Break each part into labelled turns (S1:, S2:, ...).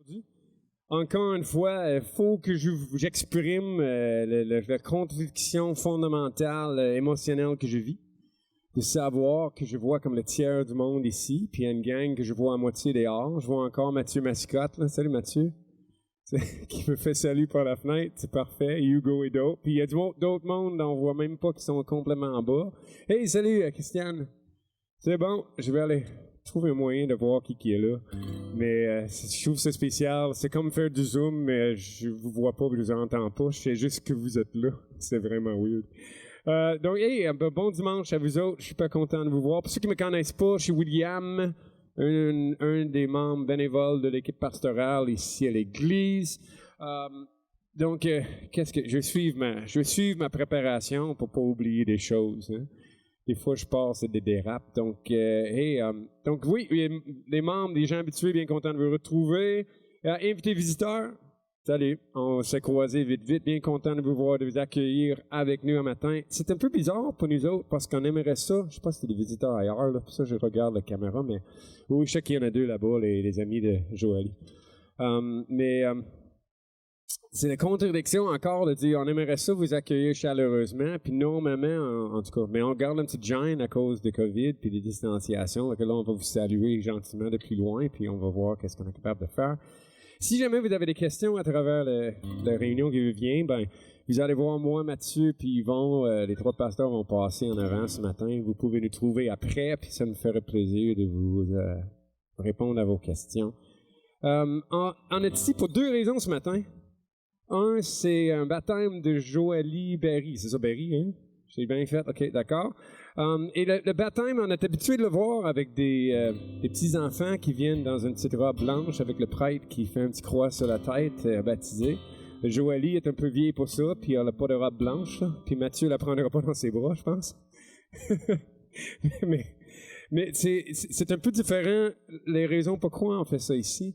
S1: aujourd'hui. Encore une fois, il faut que j'exprime la contradiction fondamentale, émotionnelle que je vis. De savoir que je vois comme le tiers du monde ici, puis il y a une gang que je vois à moitié dehors. Je vois encore Mathieu Mascotte, là. Salut Mathieu. Qui me fait salut par la fenêtre, c'est parfait. Hugo et d'autres. Puis il y a d'autres mondes dont on voit même pas qui sont complètement en bas. Hey, salut Christiane. C'est bon, je vais aller trouver un moyen de voir qui est là. Mais je trouve ça spécial. C'est comme faire du Zoom, mais je vous vois pas, je vous entends pas. Je sais juste que vous êtes là. C'est vraiment weird. Donc, hey, bon dimanche à vous autres. Je suis pas content de vous voir. Pour ceux qui me connaissent pas, je suis William, un des membres bénévoles de l'équipe pastorale ici à l'église. Donc, je vais suivre ma préparation pour pas oublier des choses. Hein. Des fois, je passe des dérapes. Donc, donc oui, les membres, des gens habitués, bien contents de vous retrouver. Invités visiteurs, salut, on s'est croisés vite, bien content de vous voir, de vous accueillir avec nous un matin. C'est un peu bizarre pour nous autres parce qu'on aimerait ça. Je sais pas si c'est des visiteurs ailleurs, là, pour ça je regarde la caméra, mais oui, je sais qu'il y en a deux là-bas, les amis de Joëlie. C'est la contradiction encore de dire on aimerait ça vous accueillir chaleureusement, puis normalement, en tout cas, mais on garde un petit gêne à cause de COVID puis des distanciations. Donc là, on va vous saluer gentiment de plus loin, puis on va voir qu'est-ce qu'on est capable de faire. Si jamais vous avez des questions à travers la réunion qui vient, ben vous allez voir moi, Mathieu, puis Yvon, les trois pasteurs vont passer en avant ce matin. Vous pouvez nous trouver après, puis ça me ferait plaisir de vous répondre à vos questions. On est ici pour deux raisons ce matin. Un, c'est un baptême de Joëlie Berry. C'est ça, Berry, hein? J'ai bien fait, ok, d'accord. Et le baptême, on est habitué de le voir avec des petits-enfants qui viennent dans une petite robe blanche avec le prêtre qui fait un petit croix sur la tête, baptisé. Joëlie est un peu vieille pour ça, puis elle n'a pas de robe blanche, là. Puis Mathieu la prendra pas dans ses bras, je pense. mais c'est un peu différent les raisons pourquoi on fait ça ici.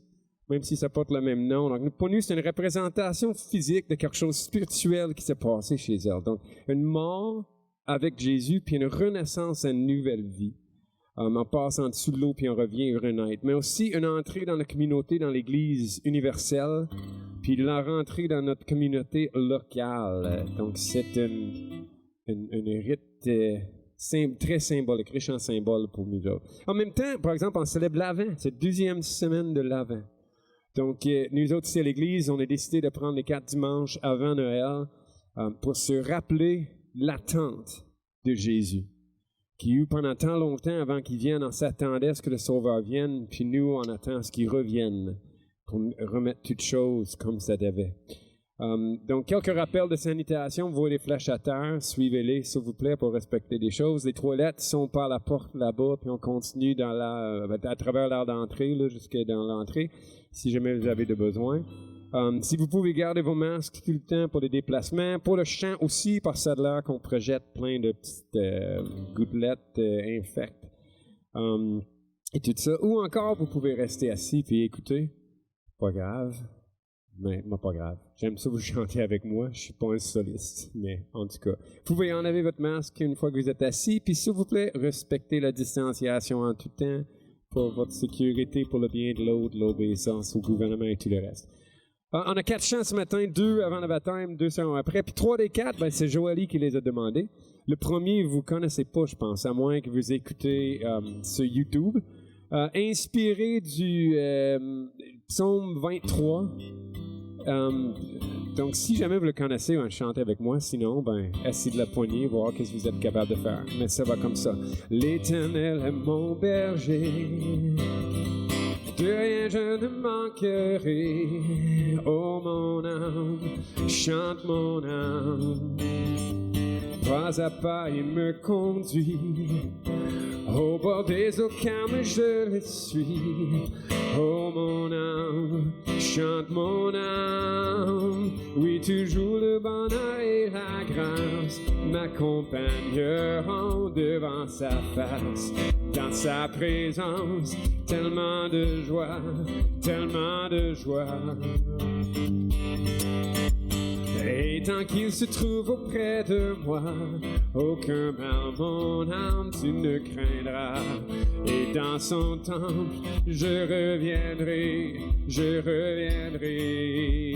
S1: Même si ça porte le même nom. Donc, pour nous, c'est une représentation physique de quelque chose de spirituel qui s'est passé chez elle. Donc, une mort avec Jésus, puis une renaissance à une nouvelle vie. On passe en dessous de l'eau, puis on revient renaître. Mais aussi une entrée dans la communauté, dans l'Église universelle, puis la rentrée dans notre communauté locale. Donc, c'est une rite très symbolique, riche en symboles pour nous autres. En même temps, par exemple, on célèbre l'Avent. C'est la deuxième semaine de l'Avent. Donc, nous autres ici à l'Église, on a décidé de prendre les 4 dimanches avant Noël pour se rappeler l'attente de Jésus, qui eut pendant tant longtemps avant qu'il vienne, on s'attendait à ce que le Sauveur vienne, puis nous, on attend à ce qu'il revienne pour remettre toutes choses comme ça devait. Donc, quelques rappels de sanitation. Vous voyez les flèches à terre, suivez-les, s'il vous plaît, pour respecter les choses. Les toilettes sont par la porte là-bas, puis on continue à travers l'aire d'entrée, là, jusqu'à dans l'entrée, si jamais vous avez de besoin. Si vous pouvez garder vos masques tout le temps pour les déplacements. Pour le chant aussi, parce que ça a l'air qu'on projette plein de petites gouttelettes infectes. Et tout ça. Ou encore, vous pouvez rester assis puis écouter. Pas grave. Mais pas grave. J'aime ça vous chanter avec moi. Je suis pas un soliste, mais en tout cas. Vous pouvez enlever votre masque une fois que vous êtes assis, puis s'il vous plaît, respectez la distanciation en tout temps pour votre sécurité, pour le bien de l'autre, l'obéissance au gouvernement et tout le reste. On a 4 chants ce matin, 2 avant le baptême, 2 seront après, puis 3 des 4, c'est Joëlie qui les a demandés. Le premier, vous connaissez pas, je pense, à moins que vous écoutez sur YouTube. Inspiré du psaume 23. Donc, si jamais vous le connaissez, chantez avec moi. Sinon, essayez de la poignée, voir ce que vous êtes capable de faire. Mais ça va comme ça. L'Éternel est mon berger, de rien je ne manquerai. Oh mon âme, chante mon âme. Pas à pas il me conduit, au bord des eaux calmes je le suis. Oh mon âme, chante mon âme. Oui, toujours le bonheur et la grâce m'accompagneront devant sa face. Dans sa présence, tellement de joie, tellement de joie. Et Et tant qu'il se trouve auprès de moi, aucun mal, mon âme, tu ne craindras. Et dans son temple, je reviendrai, je reviendrai.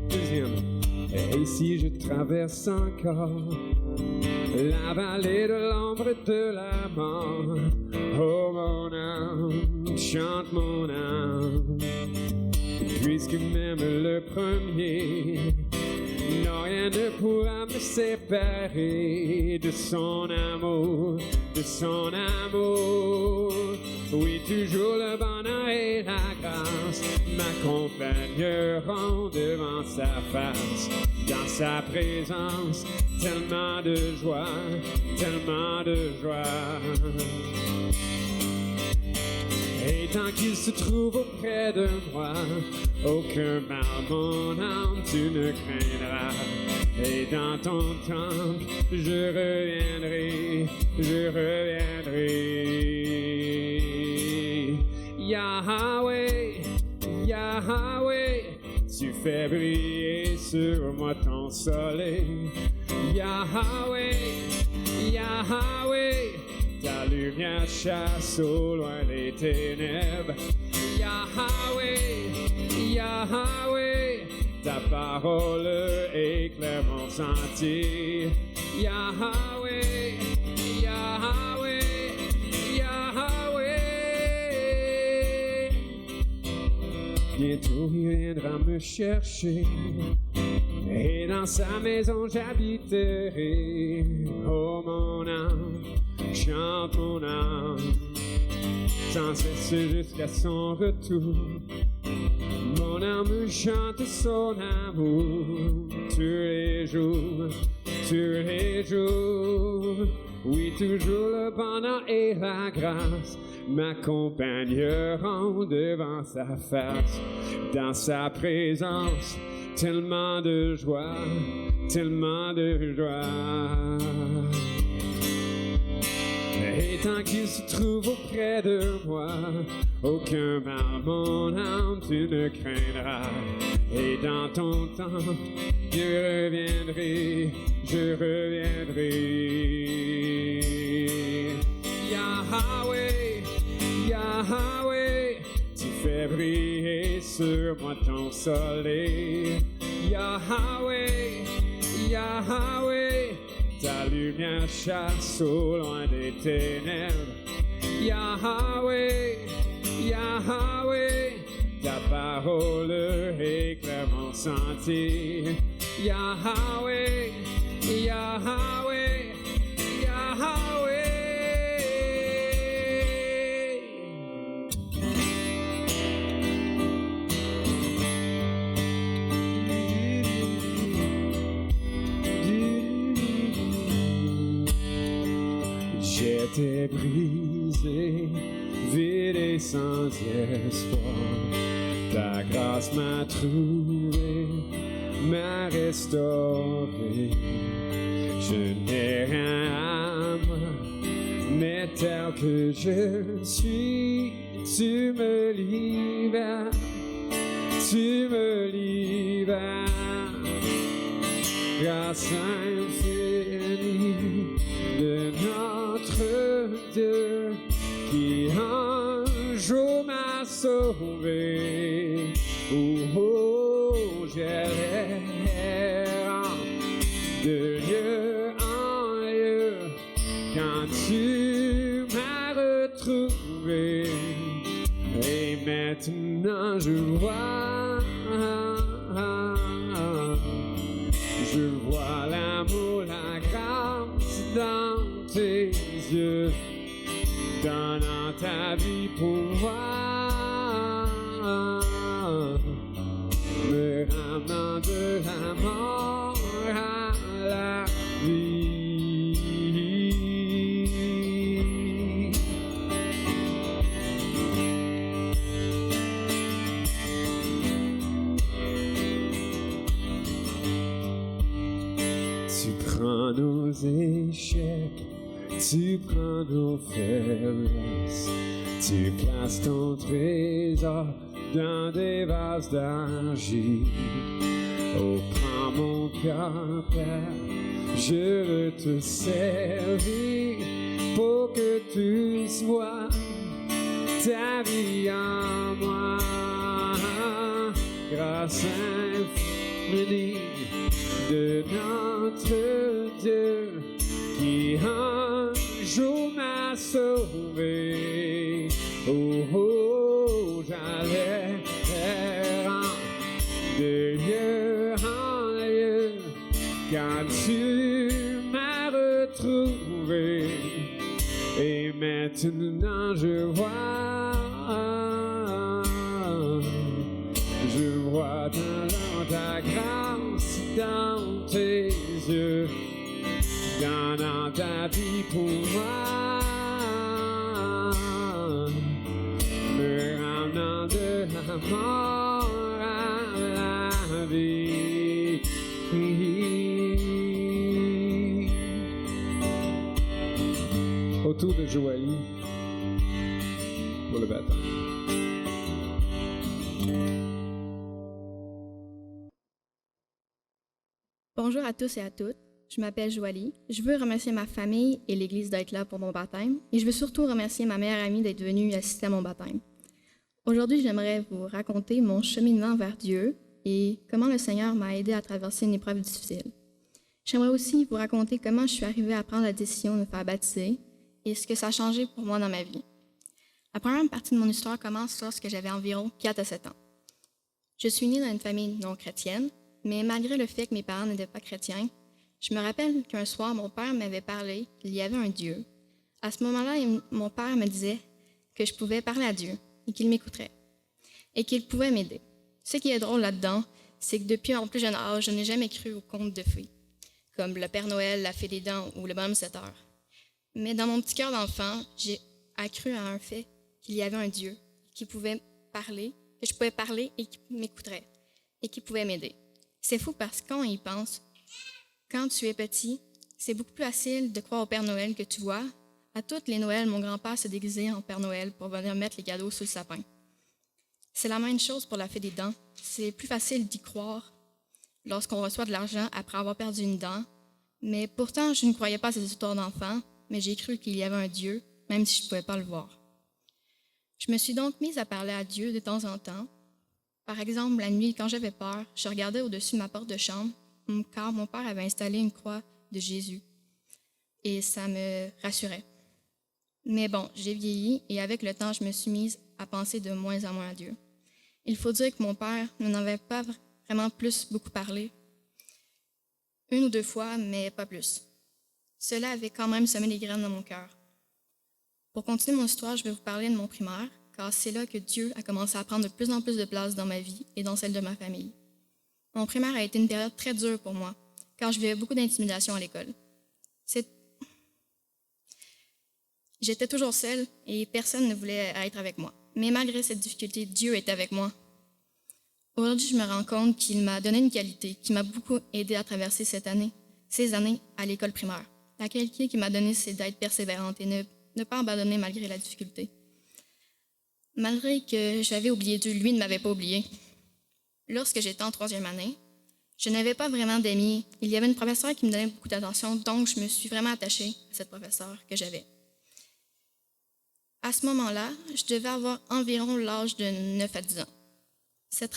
S1: Deuxième. Et si je traverse encore la vallée de l'ombre de la mort, oh mon âme, chante mon âme, puisque même le premier, non, rien ne pourra me séparer de son amour, de son amour. Oui, toujours le bonheur et la grâce m'accompagneront devant sa face. Dans sa présence, tellement de joie, tellement de joie. Et tant qu'il se trouve auprès de moi, aucun mal, mon âme, tu ne craindras. Et dans ton temple, je reviendrai, je reviendrai. Yahweh, Yahweh, tu fais briller sur moi ton soleil. Yahweh, Yahweh, ta lumière chasse au loin les ténèbres. Yahweh, Yahweh, ta parole éclaire mon sentier. Yahweh, Yahweh, Yahweh. Bientôt il viendra me chercher, et dans sa maison j'habiterai. Oh mon âme, chante mon âme, sans cesse jusqu'à son retour. Mon âme chante son amour tous les jours, tous les jours. Oui, toujours le bonheur et la grâce m'accompagneront devant sa face. Dans sa présence, tellement de joie, tellement de joie. Et tant qu'il se trouve auprès de moi, aucun mal, mon âme, tu ne craindras. Et dans ton temps, je reviendrai, je reviendrai. Yahweh, Yahweh, tu fais briller sur moi ton soleil. Yahweh, Yahweh, ta lumière chasse au loin des ténèbres. Yahweh, Yahweh, ta parole éclaire mon sentier. Yahweh, Yahweh, Yahweh. J'étais brisé, vide et sans espoir. Ta grâce m'a trouvé, m'a restauré. Je n'ai rien à moi, mais tel que je suis, tu me libères, tu me libères. Grâce infinie de notre Dieu qui un jour m'a sauvé. Oh, oh, j'erre de lieu en lieu quand tu m'as retrouvé. Et maintenant je vois l'amour, la grâce dans tes yeux, donnant ta vie pour moi, me ramenant de la mort à la vie. Tu prends nos échecs, tu prends nos faiblesses, tu places ton trésor dans des vases d'argile. Oh, prends mon cœur, Père, je veux te servir pour que tu sois ta vie en moi. Grâce infinie de notre Dieu qui un jour m'a sauvé. Oh, oh, j'allais de lieu en lieu quand tu m'as retrouvé. Et maintenant je vois dans ta grâce, dans tes yeux, dans ta vie pour moi, me ramenant de la mort à la vie. Autour de Joailly pour le baptême.
S2: Bonjour à tous et à toutes, je m'appelle Joailly. Je veux remercier ma famille et l'Église d'être là pour mon baptême et je veux surtout remercier ma meilleure amie d'être venue assister à mon baptême. Aujourd'hui, j'aimerais vous raconter mon cheminement vers Dieu et comment le Seigneur m'a aidé à traverser une épreuve difficile. J'aimerais aussi vous raconter comment je suis arrivée à prendre la décision de me faire baptiser et ce que ça a changé pour moi dans ma vie. La première partie de mon histoire commence lorsque j'avais environ 4 à 7 ans. Je suis née dans une famille non chrétienne, mais malgré le fait que mes parents n'étaient pas chrétiens, je me rappelle qu'un soir, mon père m'avait parlé qu'il y avait un Dieu. À ce moment-là, mon père me disait que je pouvais parler à Dieu et qu'il m'écouterait et qu'il pouvait m'aider. Ce qui est drôle là-dedans, c'est que depuis mon plus jeune âge, je n'ai jamais cru aux contes de fées, comme le Père Noël, la Fée des Dents ou le Bonhomme 7 heures. Mais dans mon petit cœur d'enfant, j'ai cru à un fait qu'il y avait un Dieu qui pouvait parler, que je pouvais parler et qui m'écouterait et qui pouvait m'aider. C'est fou parce qu'on y pense. Quand tu es petit, c'est beaucoup plus facile de croire au Père Noël que tu vois. À toutes les Noëls, mon grand-père se déguisait en Père Noël pour venir mettre les cadeaux sous le sapin. C'est la même chose pour la Fée des Dents. C'est plus facile d'y croire lorsqu'on reçoit de l'argent après avoir perdu une dent. Mais pourtant, je ne croyais pas à ces histoires d'enfants, mais j'ai cru qu'il y avait un Dieu, même si je ne pouvais pas le voir. Je me suis donc mise à parler à Dieu de temps en temps. Par exemple, la nuit, quand j'avais peur, je regardais au-dessus de ma porte de chambre, car mon père avait installé une croix de Jésus. Et ça me rassurait. Mais bon, j'ai vieilli et avec le temps, je me suis mise à penser de moins en moins à Dieu. Il faut dire que mon père ne n'en avait pas vraiment beaucoup parlé. 1 ou 2 fois, mais pas plus. Cela avait quand même semé des graines dans mon cœur. Pour continuer mon histoire, je vais vous parler de mon primaire, car c'est là que Dieu a commencé à prendre de plus en plus de place dans ma vie et dans celle de ma famille. Mon primaire a été une période très dure pour moi, car je vivais beaucoup d'intimidation à l'école. J'étais toujours seule et personne ne voulait être avec moi. Mais malgré cette difficulté, Dieu était avec moi. Aujourd'hui, je me rends compte qu'il m'a donné une qualité qui m'a beaucoup aidé à traverser ces années à l'école primaire. La qualité qu'il m'a donnée, c'est d'être persévérante et ne pas abandonner malgré la difficulté. Malgré que j'avais oublié Dieu, lui ne m'avait pas oublié. Lorsque j'étais en 3e année, je n'avais pas vraiment d'amis. Il y avait une professeure qui me donnait beaucoup d'attention, donc je me suis vraiment attachée à cette professeure que j'avais. À ce moment-là, je devais avoir environ l'âge de 9 à 10 ans. C'est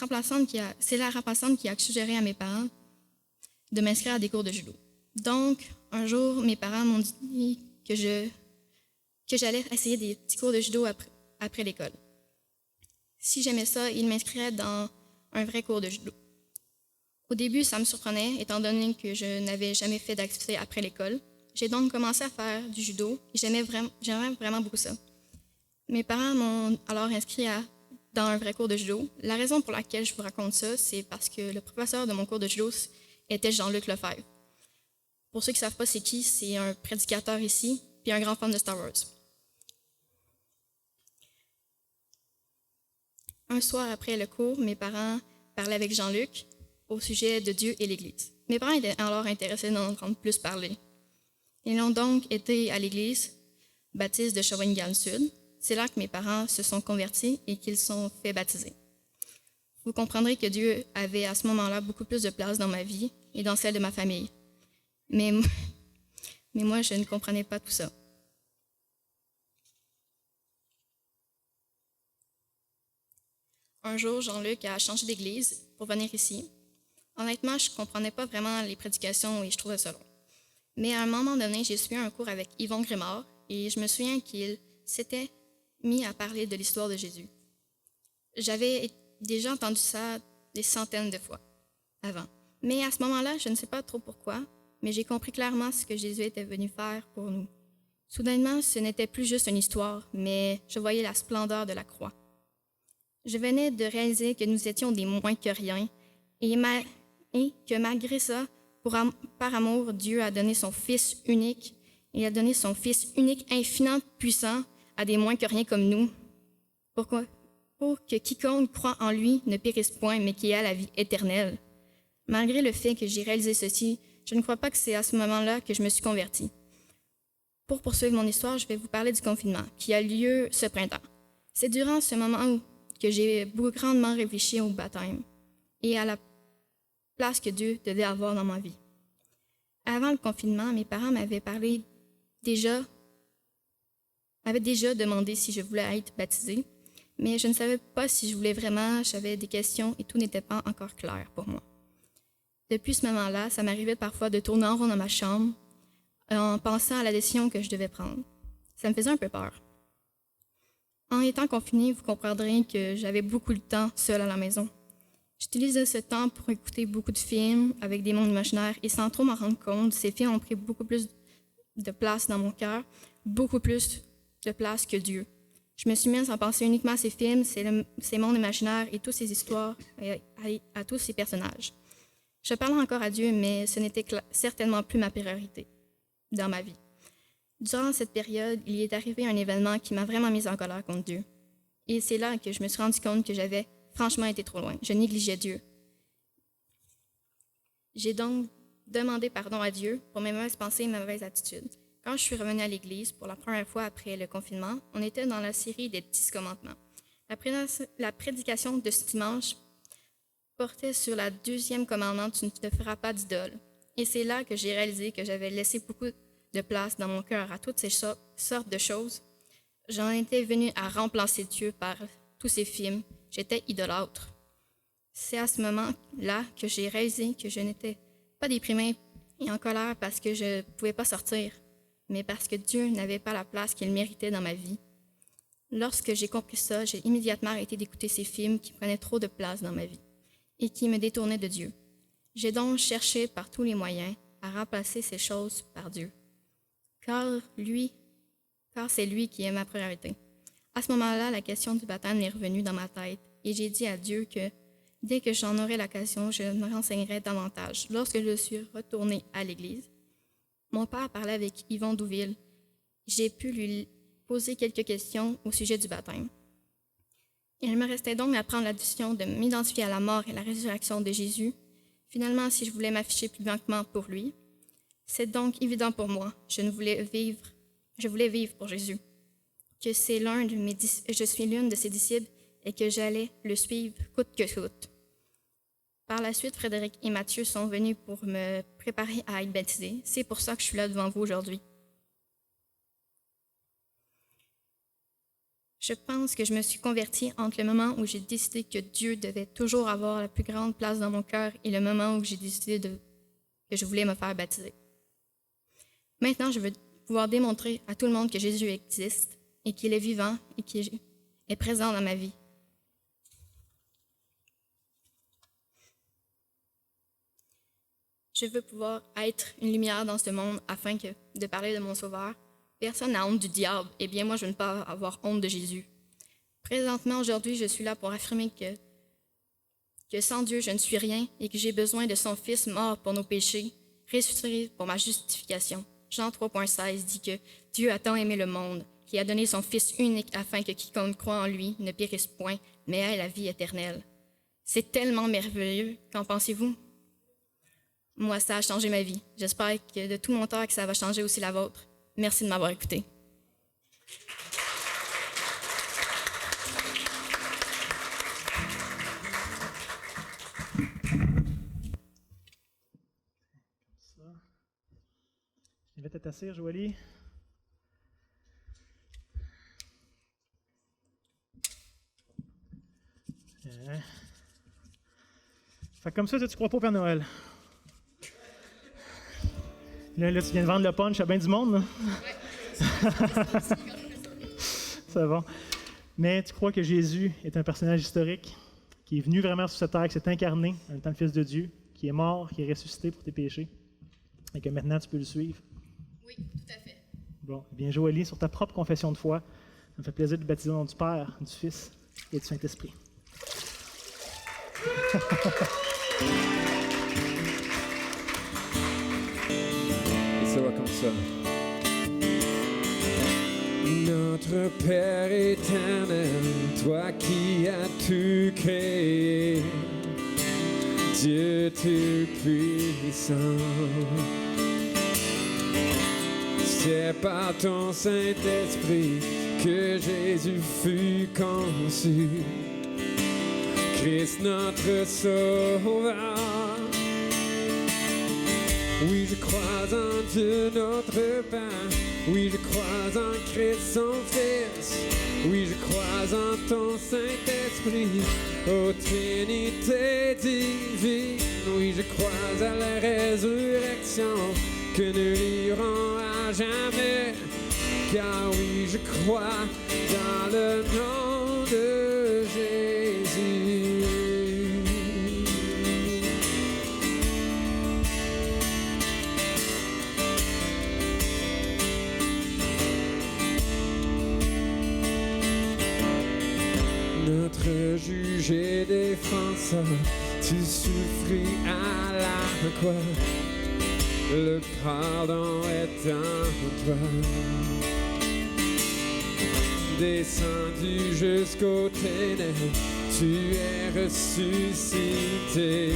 S2: la remplaçante qui a suggéré à mes parents de m'inscrire à des cours de judo. Donc, un jour, mes parents m'ont dit que j'allais essayer des petits cours de judo après l'école. Si j'aimais ça, ils m'inscriraient dans un vrai cours de judo. Au début, ça me surprenait, étant donné que je n'avais jamais fait d'activité après l'école. J'ai donc commencé à faire du judo et j'aimais vraiment beaucoup ça. Mes parents m'ont alors inscrit dans un vrai cours de judo. La raison pour laquelle je vous raconte ça, c'est parce que le professeur de mon cours de judo était Jean-Luc Lefebvre. Pour ceux qui ne savent pas c'est qui, c'est un prédicateur ici, puis un grand fan de Star Wars. Un soir après le cours, mes parents parlaient avec Jean-Luc au sujet de Dieu et l'Église. Mes parents étaient alors intéressés d'en entendre plus parler. Ils ont donc été à l'Église baptiste de Shawinigan Sud. C'est là que mes parents se sont convertis et qu'ils sont fait baptiser. Vous vous comprendrez que Dieu avait à ce moment-là beaucoup plus de place dans ma vie et dans celle de ma famille. Mais moi, je ne comprenais pas tout ça. Un jour, Jean-Luc a changé d'église pour venir ici. Honnêtement, je ne comprenais pas vraiment les prédications et je trouvais ça long. Mais à un moment donné, j'ai suivi un cours avec Yvon Grimard et je me souviens qu'il s'était mis à parler de l'histoire de Jésus. J'avais déjà entendu ça des centaines de fois avant. Mais à ce moment-là, je ne sais pas trop pourquoi, mais j'ai compris clairement ce que Jésus était venu faire pour nous. Soudainement, ce n'était plus juste une histoire, mais je voyais la splendeur de la croix. Je venais de réaliser que nous étions des moins que rien et que malgré ça, par amour, Dieu a donné son Fils unique et a donné son Fils unique infiniment puissant à des moins que rien comme nous. Pourquoi? Pour que quiconque croit en lui ne périsse point, mais qu'il ait la vie éternelle. Malgré le fait que j'ai réalisé ceci, je ne crois pas que c'est à ce moment-là que je me suis convertie. Pour poursuivre mon histoire, je vais vous parler du confinement qui a lieu ce printemps. C'est durant ce moment que j'ai grandement réfléchi au baptême et à la place que Dieu devait avoir dans ma vie. Avant le confinement, mes parents m'avaient déjà demandé si je voulais être baptisée, mais je ne savais pas si je voulais vraiment, j'avais des questions et tout n'était pas encore clair pour moi. Depuis ce moment-là, ça m'arrivait parfois de tourner en rond dans ma chambre en pensant à la décision que je devais prendre. Ça me faisait un peu peur. En étant confinée, vous comprendrez que j'avais beaucoup de temps seule à la maison. J'utilisais ce temps pour écouter beaucoup de films avec des mondes imaginaires et sans trop m'en rendre compte, ces films ont pris beaucoup plus de place dans mon cœur, beaucoup plus de place que Dieu. Je me suis mise à penser uniquement à ces films, ces mondes imaginaires et toutes ces histoires, à tous ces personnages. Je parlais encore à Dieu, mais ce n'était certainement plus ma priorité dans ma vie. Durant cette période, il est arrivé un événement qui m'a vraiment mise en colère contre Dieu. Et c'est là que je me suis rendu compte que j'avais franchement été trop loin. Je négligeais Dieu. J'ai donc demandé pardon à Dieu pour mes mauvaises pensées et mes mauvaises attitudes. Quand je suis revenue à l'église pour la première fois après le confinement, on était dans la série des 10 commandements. La prédication de ce dimanche portait sur le 2e commandement « Tu ne te feras pas d'idole ». Et c'est là que j'ai réalisé que j'avais laissé beaucoup de place dans mon cœur à toutes ces sortes de choses. J'en étais venue à remplacer Dieu par tous ces films. J'étais idolâtre. C'est à ce moment-là que j'ai réalisé que je n'étais pas déprimée et en colère parce que je ne pouvais pas sortir, mais parce que Dieu n'avait pas la place qu'il méritait dans ma vie. Lorsque j'ai compris ça, j'ai immédiatement arrêté d'écouter ces films qui prenaient trop de place dans ma vie et qui me détournaient de Dieu. J'ai donc cherché par tous les moyens à remplacer ces choses par Dieu, car c'est lui qui est ma priorité. À ce moment-là, la question du baptême est revenue dans ma tête et j'ai dit à Dieu que dès que j'en aurais l'occasion, je me renseignerais davantage. Lorsque je suis retournée à l'église, mon père parlait avec Yvon Douville. J'ai pu lui poser quelques questions au sujet du baptême. Il me restait donc à prendre la décision de m'identifier à la mort et la résurrection de Jésus. Finalement, si je voulais m'afficher publiquement pour lui, c'est donc évident pour moi. Je voulais vivre pour Jésus, que je suis l'une de ses disciples et que j'allais le suivre coûte que coûte. Par la suite, Frédéric et Mathieu sont venus pour me préparer à être baptisé. C'est pour ça que je suis là devant vous aujourd'hui. Je pense que je me suis convertie entre le moment où j'ai décidé que Dieu devait toujours avoir la plus grande place dans mon cœur et le moment où j'ai décidé que je voulais me faire baptiser. Maintenant, je veux pouvoir démontrer à tout le monde que Jésus existe et qu'il est vivant et qu'il est présent dans ma vie. Je veux pouvoir être une lumière dans ce monde afin de parler de mon Sauveur. Personne n'a honte du diable. Eh bien, moi, je ne veux pas avoir honte de Jésus. Présentement, aujourd'hui, je suis là pour affirmer que sans Dieu, je ne suis rien et que j'ai besoin de son Fils mort pour nos péchés, ressuscité pour ma justification. Jean 3,16 dit que Dieu a tant aimé le monde qu'il a donné son Fils unique afin que quiconque croit en lui ne périsse point, mais ait la vie éternelle. C'est tellement merveilleux. Qu'en pensez-vous? Moi, ça a changé ma vie. J'espère que de tout mon cœur que ça va changer aussi la vôtre. Merci de m'avoir écouté.
S3: peut-être t'asseoir, Joëlie. Fait que comme ça, tu crois pas au Père Noël. Là, tu viens de vendre le punch à bien du monde, là. C'est bon. Mais tu crois que Jésus est un personnage historique, qui est venu vraiment sur cette terre, qui s'est incarné en tant que Fils de Dieu, qui est mort, qui est ressuscité pour tes péchés, et que maintenant tu peux le suivre?
S2: Oui, tout à fait.
S3: Bon, bien Joëlie, sur ta propre confession de foi, ça me fait plaisir de te baptiser au nom du Père, du Fils et du Saint-Esprit.
S1: Et ça va comme ça. Notre Père éternel, toi qui as tout créé, Dieu tout-puissant, c'est par ton Saint-Esprit que Jésus fut conçu, Christ notre Sauveur. Oui, je crois en Dieu notre Père. Oui, je crois en Christ son Fils. Oui, je crois en ton Saint-Esprit, ô Trinité divine. Oui, je crois à la résurrection que nous vivrons à jamais. Car oui, je crois dans le nom de Jésus. Notre juge et défenseur, tu souffris à la croix, le pardon est en toi. Descendu jusqu'aux ténèbres, tu es ressuscité,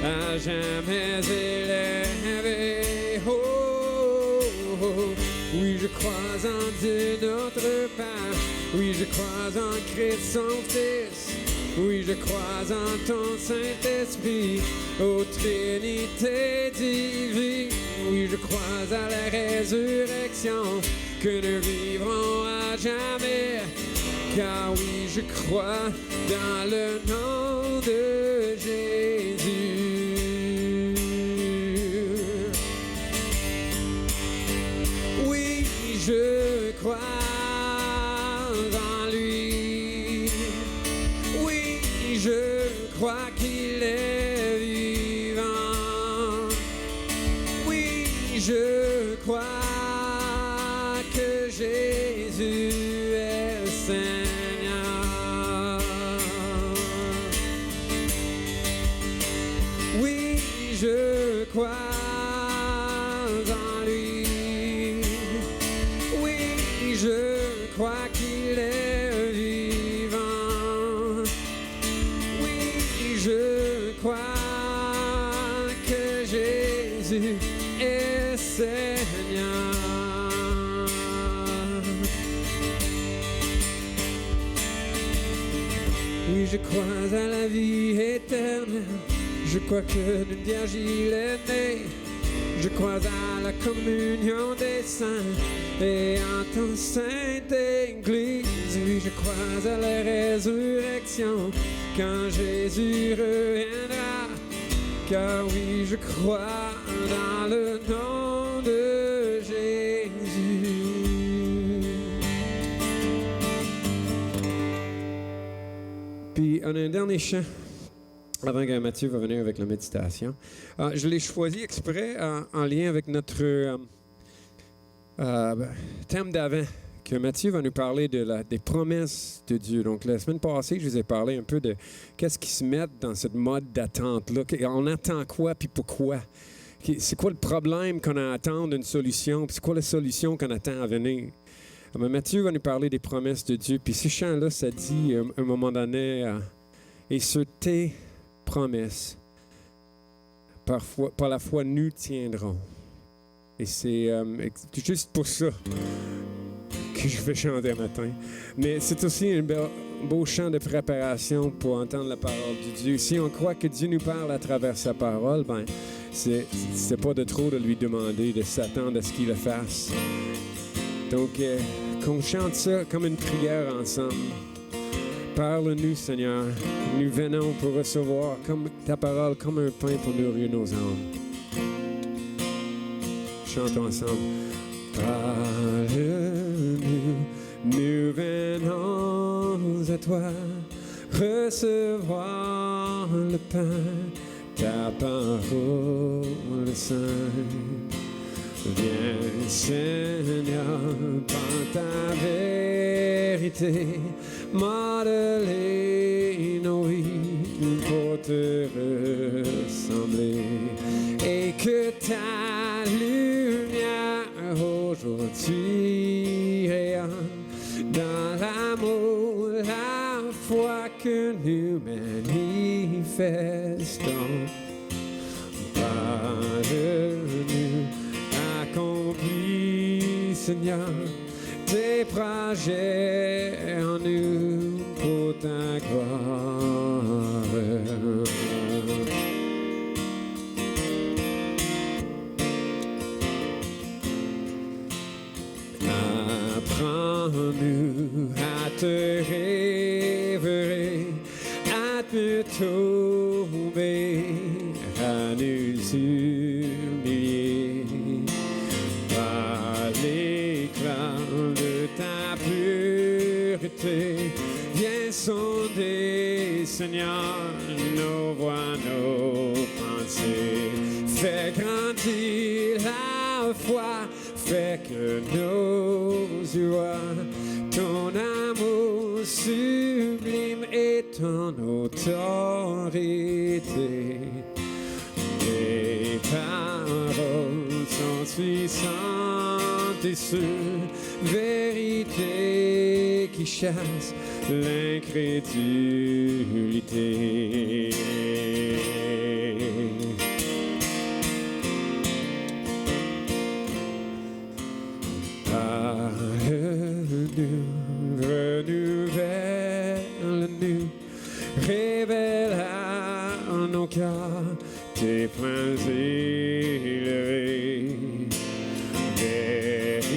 S1: à jamais élevé. Oh, oh, oh. Oui, je crois en Dieu notre Père. Oui, je crois en Christ son Fils. Oui, je crois en ton Saint-Esprit, ô Trinité divine. Oui, je crois à la résurrection, que nous vivrons à jamais. Car oui, je crois dans le nom de Jésus. Oui, je crois en lui. Oui, je crois qu'il est vivant. Oui, je crois que Jésus est Seigneur. Oui, je crois en lui. Oui, je crois qu'il est vivant. Oui, je crois que Jésus est Seigneur. Oui, je crois à la vie éternelle. Je crois que d'une Vierge il est né. Je crois à la communion des saints et en ton sainte Église. Oui, je crois à la résurrection quand Jésus reviendra. Car oui, je crois dans le nom de Jésus. Puis on a un dernier chant avant que Mathieu va venir avec la méditation. Je l'ai choisi exprès en lien avec notre thème d'avant, que Mathieu va nous parler des promesses de Dieu. Donc la semaine passée, je vous ai parlé un peu de qu'est-ce qui se met dans cette mode d'attente-là. On attend quoi puis pourquoi? C'est quoi le problème qu'on a à attendre une solution? Puis c'est quoi la solution qu'on attend à venir? Mais Mathieu va nous parler des promesses de Dieu. Puis ce chant-là, ça dit à un moment donné, et sur tes promesses, par la foi, nous tiendrons. Et c'est juste pour ça que je vais chanter un matin. Mais c'est aussi un beau chant de préparation pour entendre la parole de Dieu. Si on croit que Dieu nous parle à travers sa parole, ben, c'est pas de trop de lui demander, de s'attendre à ce qu'il le fasse. Donc, qu'on chante ça comme une prière ensemble. Parle-nous, Seigneur. Nous venons pour recevoir comme ta parole, comme un pain pour nourrir nos âmes. Chantons ensemble. Parle-nous, nous venons à toi, recevoir le pain, ta parole sainte. Viens, Seigneur, par ta vérité, modeler nos vies pour te ressembler. Et que ta lumière aujourd'hui rayonne dans l'amour, la foi que nous manifestons. Parle-nous, accomplis, Seigneur, tes projets en nous pour ta gloire. Apprends-nous à te révérer, à te tomber, à nous humilier. Par l'éclat de ta pureté, viens sonder, Seigneur, nos voix, nos pensées. Fais grandir la foi, fais que nos yeux voient ton amour sublime et ton autorité. Tes paroles sont puissantes et sûres, vérité qui chasse l'incrédulité. Parle-nous, renouvelle-nous, révèle à nos cœurs tes plans élevés.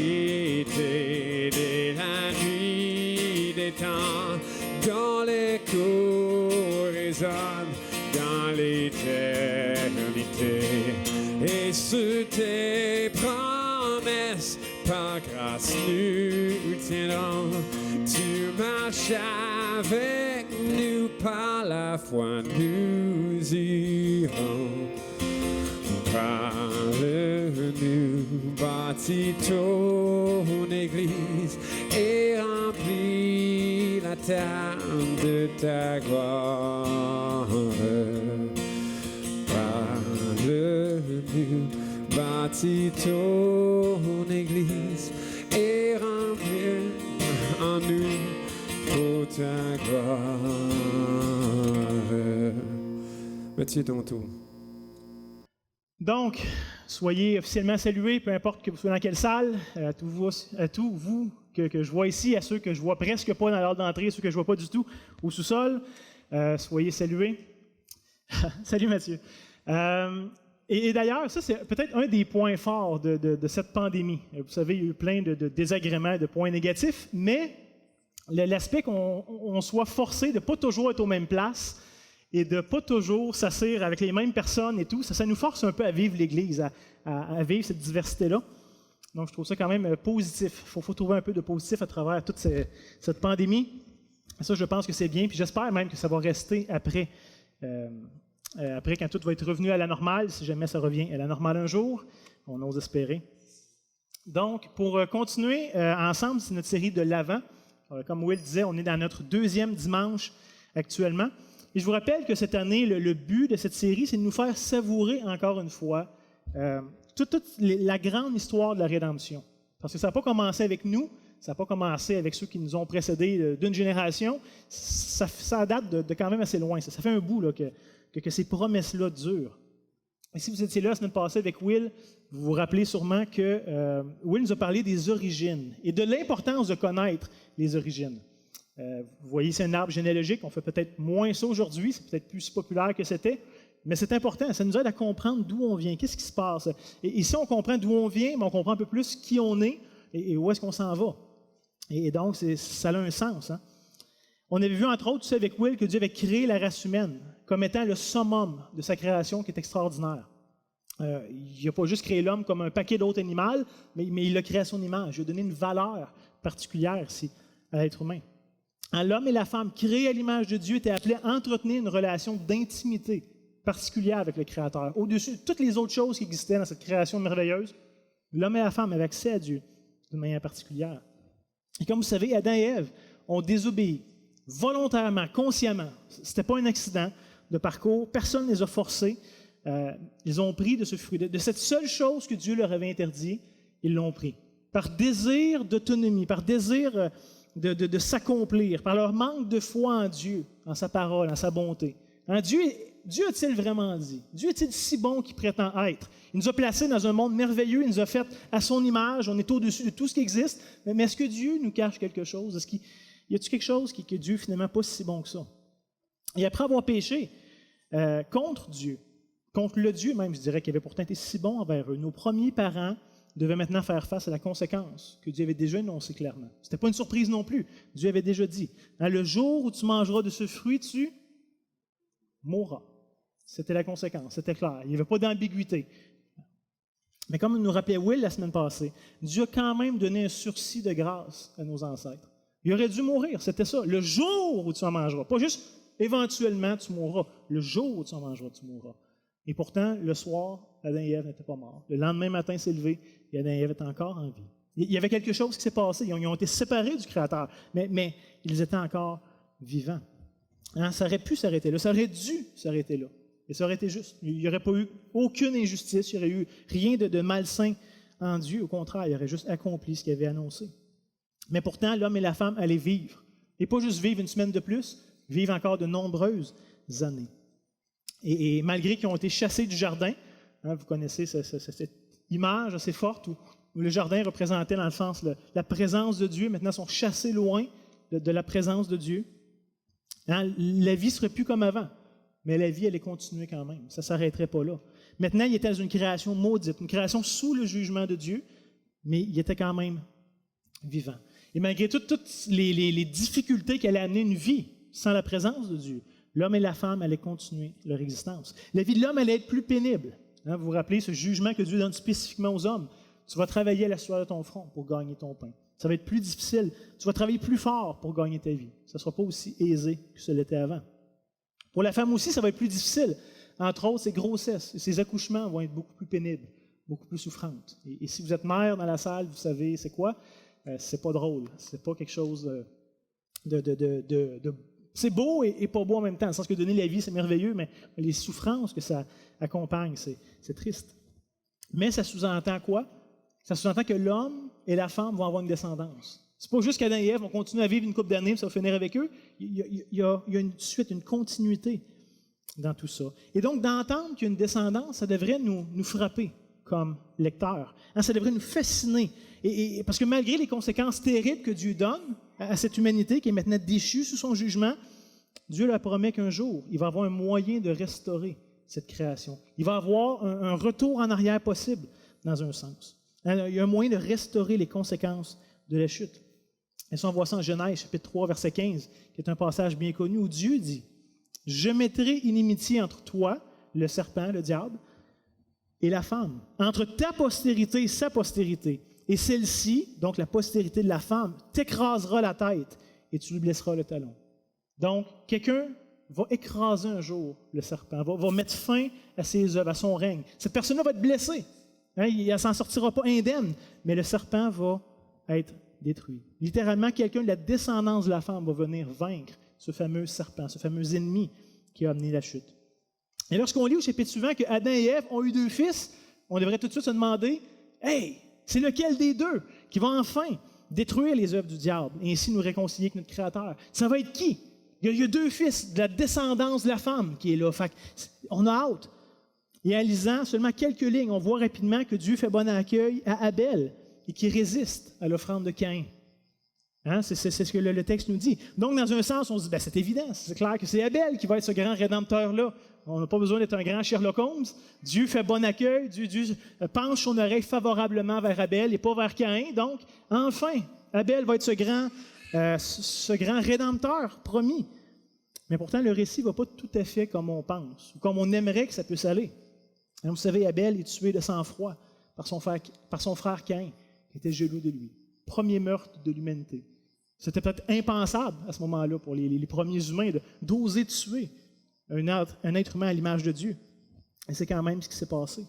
S1: Vérité dès la nuit des temps, dont l'écho résonne dans l'éternité. Et sur tes promesses, par grâce nous tiendrons. Tu marches avec nous, par la foi nous irons. Parle-nous, bâtis ton église et remplis la terre de ta gloire. Parle-nous, bâtis ton église et remplis en nous pour ta gloire. Mathieu, ton tour.
S3: Donc, soyez officiellement salués, peu importe que vous soyez dans quelle salle, à tous vous que je vois ici, à ceux que je vois presque pas dans l'ordre d'entrée, à ceux que je vois pas du tout au sous-sol, soyez salués. Salut Mathieu. Et d'ailleurs, ça c'est peut-être un des points forts de cette pandémie. Vous savez, il y a eu plein de désagréments, de points négatifs, mais l'aspect qu'on soit forcé de ne pas toujours être aux mêmes places, et de ne pas toujours s'asseoir avec les mêmes personnes et tout, ça nous force un peu à vivre l'Église, à vivre cette diversité-là. Donc, je trouve ça quand même positif. Il faut trouver un peu de positif à travers toute cette pandémie. Et ça, je pense que c'est bien, puis j'espère même que ça va rester après quand tout va être revenu à la normale, si jamais ça revient à la normale un jour. On ose espérer. Donc, pour continuer ensemble, c'est notre série de l'Avent. Comme Will disait, on est dans notre 2e dimanche actuellement. Et je vous rappelle que cette année, le but de cette série, c'est de nous faire savourer encore une fois toute la grande histoire de la rédemption. Parce que ça n'a pas commencé avec nous, ça n'a pas commencé avec ceux qui nous ont précédés d'une génération. Ça date de quand même assez loin. Ça fait un bout là, que ces promesses-là durent. Et si vous étiez là la semaine passée avec Will, vous vous rappelez sûrement que Will nous a parlé des origines et de l'importance de connaître les origines. Vous voyez, c'est un arbre généalogique. On fait peut-être moins ça aujourd'hui. C'est peut-être plus populaire que c'était. Mais c'est important, ça nous aide à comprendre d'où on vient, qu'est-ce qui se passe. Et si on comprend d'où on vient, mais on comprend un peu plus qui on est et où est-ce qu'on s'en va. Et donc, ça a un sens. Hein? On avait vu, entre autres, tu sais, avec Will, que Dieu avait créé la race humaine comme étant le summum de sa création qui est extraordinaire. Il n'a pas juste créé l'homme comme un paquet d'autres animaux, mais il l'a créé à son image. Il a donné une valeur particulière ici à l'être humain. L'homme et la femme, créés à l'image de Dieu, étaient appelés à entretenir une relation d'intimité particulière avec le Créateur. Au-dessus de toutes les autres choses qui existaient dans cette création merveilleuse, l'homme et la femme avaient accès à Dieu d'une manière particulière. Et comme vous savez, Adam et Ève ont désobéi volontairement, consciemment. Ce n'était pas un accident de parcours. Personne ne les a forcés. Ils ont pris de ce fruit. De cette seule chose que Dieu leur avait interdit, ils l'ont pris. Par désir d'autonomie, par désir de s'accomplir, par leur manque de foi en Dieu, en sa parole, en sa bonté. Hein, Dieu a-t-il vraiment dit? Dieu est-il si bon qu'il prétend être? Il nous a placés dans un monde merveilleux, il nous a fait à son image, on est au-dessus de tout ce qui existe, mais est-ce que Dieu nous cache quelque chose? Y a-t-il quelque chose que Dieu finalement pas si bon que ça? Et après avoir péché contre Dieu, contre le Dieu même, je dirais, qui avait pourtant été si bon envers eux, nos premiers parents devaient maintenant faire face à la conséquence que Dieu avait déjà énoncée clairement. Ce n'était pas une surprise non plus. Dieu avait déjà dit, hein, le jour où tu mangeras de ce fruit, tu mourras. C'était la conséquence, c'était clair. Il n'y avait pas d'ambiguïté. Mais comme nous rappelait Will la semaine passée, Dieu a quand même donné un sursis de grâce à nos ancêtres. Il aurait dû mourir, c'était ça. Le jour où tu en mangeras. Pas juste éventuellement tu mourras. Le jour où tu en mangeras, tu mourras. Et pourtant, le soir, Adam et Ève n'étaient pas morts. Le lendemain matin s'est levé et Adam et Ève étaient encore en vie. Il y avait quelque chose qui s'est passé. Ils ont été séparés du Créateur, mais ils étaient encore vivants. Hein, ça aurait pu s'arrêter là. Ça aurait dû s'arrêter là. Et ça aurait été juste. Il n'y aurait pas eu aucune injustice. Il n'y aurait eu rien de malsain en Dieu. Au contraire, il aurait juste accompli ce qu'il avait annoncé. Mais pourtant, l'homme et la femme allaient vivre. Et pas juste vivre une semaine de plus, vivre encore de nombreuses années. Et malgré qu'ils ont été chassés du jardin, hein, vous connaissez cette image assez forte où le jardin représentait dans le sens la présence de Dieu. Maintenant, ils sont chassés loin de la présence de Dieu. Hein, la vie ne serait plus comme avant, mais la vie allait continuer quand même. Ça ne s'arrêterait pas là. Maintenant, il était dans une création maudite, une création sous le jugement de Dieu, mais il était quand même vivant. Et malgré toutes les difficultés qu'elle a amené une vie sans la présence de Dieu, l'homme et la femme allaient continuer leur existence. La vie de l'homme allait être plus pénible. Hein, vous vous rappelez ce jugement que Dieu donne spécifiquement aux hommes. Tu vas travailler à la sueur de ton front pour gagner ton pain. Ça va être plus difficile. Tu vas travailler plus fort pour gagner ta vie. Ça ne sera pas aussi aisé que ce l'était avant. Pour la femme aussi, ça va être plus difficile. Entre autres, ses grossesses, ses accouchements vont être beaucoup plus pénibles, beaucoup plus souffrantes. Et si vous êtes mère dans la salle, vous savez c'est quoi? C'est pas drôle. C'est pas quelque chose c'est beau et pas beau en même temps. Dans le sens que donner la vie, c'est merveilleux, mais les souffrances que ça accompagne, c'est triste. Mais ça sous-entend quoi? Ça sous-entend que l'homme et la femme vont avoir une descendance. C'est pas juste qu'Adam et Ève vont continuer à vivre une couple d'années, puis ça va finir avec eux. Il y a une suite, une continuité dans tout ça. Et donc, d'entendre qu'il y a une descendance, ça devrait nous frapper comme lecteurs. Hein, ça devrait nous fasciner. Parce que malgré les conséquences terribles que Dieu donne à cette humanité qui est maintenant déchue sous son jugement, Dieu leur promet qu'un jour, il va avoir un moyen de restaurer cette création. Il va avoir un retour en arrière possible, dans un sens. Hein, il y a un moyen de restaurer les conséquences de la chute. Et ça, on voit ça en Genèse, chapitre 3, verset 15, qui est un passage bien connu où Dieu dit « Je mettrai inimitié entre toi, le serpent, le diable, et la femme, entre ta postérité et sa postérité. Et celle-ci, donc la postérité de la femme, t'écrasera la tête et tu lui blesseras le talon. » Donc, quelqu'un va écraser un jour le serpent, va mettre fin à ses œuvres, à son règne. Cette personne-là va être blessée. Hein, elle ne s'en sortira pas indemne, mais le serpent va être détruit. Littéralement, quelqu'un de la descendance de la femme va venir vaincre ce fameux serpent, ce fameux ennemi qui a amené la chute. Et lorsqu'on lit au chapitre suivant que Adam et Ève ont eu 2 fils, on devrait tout de suite se demander « Hey, c'est lequel des 2 qui va enfin détruire les œuvres du diable et ainsi nous réconcilier avec notre Créateur? Ça va être qui? Il y a 2 fils de la descendance de la femme qui est là. Fait on a hâte. Et en lisant seulement quelques lignes, on voit rapidement que Dieu fait bon accueil à Abel et qui résiste à l'offrande de Caïn. Hein? C'est ce que le texte nous dit. Donc, dans un sens, on se dit, c'est évident, c'est clair que c'est Abel qui va être ce grand rédempteur-là On n'a pas besoin d'être un grand Sherlock Holmes. Dieu fait bon accueil. Dieu penche son oreille favorablement vers Abel et pas vers Caïn. Donc, enfin, Abel va être ce grand rédempteur promis. Mais pourtant, le récit ne va pas tout à fait comme on pense, ou comme on aimerait que ça puisse aller. Et vous savez, Abel est tué de sang-froid par son frère Caïn, qui était jaloux de lui. Premier meurtre de l'humanité. C'était peut-être impensable à ce moment-là pour les premiers humains d'oser tuer un être humain à l'image de Dieu. Et c'est quand même ce qui s'est passé.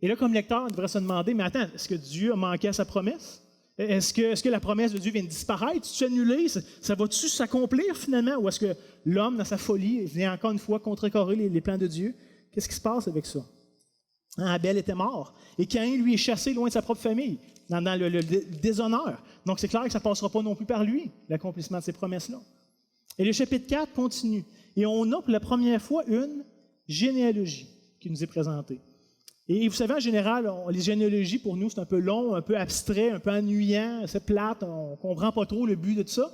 S3: Et là, comme lecteur, on devrait se demander, mais attends, est-ce que Dieu a manqué à sa promesse? Est-ce que la promesse de Dieu vient de disparaître? Tu annulée? Ça va-tu s'accomplir finalement? Ou est-ce que l'homme, dans sa folie, vient encore une fois contrecarrer les plans de Dieu? Qu'est-ce qui se passe avec ça? Abel était mort. Et Caïn, lui, est chassé loin de sa propre famille, dans le déshonneur. Donc, c'est clair que ça ne passera pas non plus par lui, l'accomplissement de ces promesses-là. Et le chapitre 4 continue. Et on a pour la première fois une généalogie qui nous est présentée. Et vous savez, en général, les généalogies, pour nous, c'est un peu long, un peu abstrait, un peu ennuyant, c'est plate, on ne comprend pas trop le but de tout ça.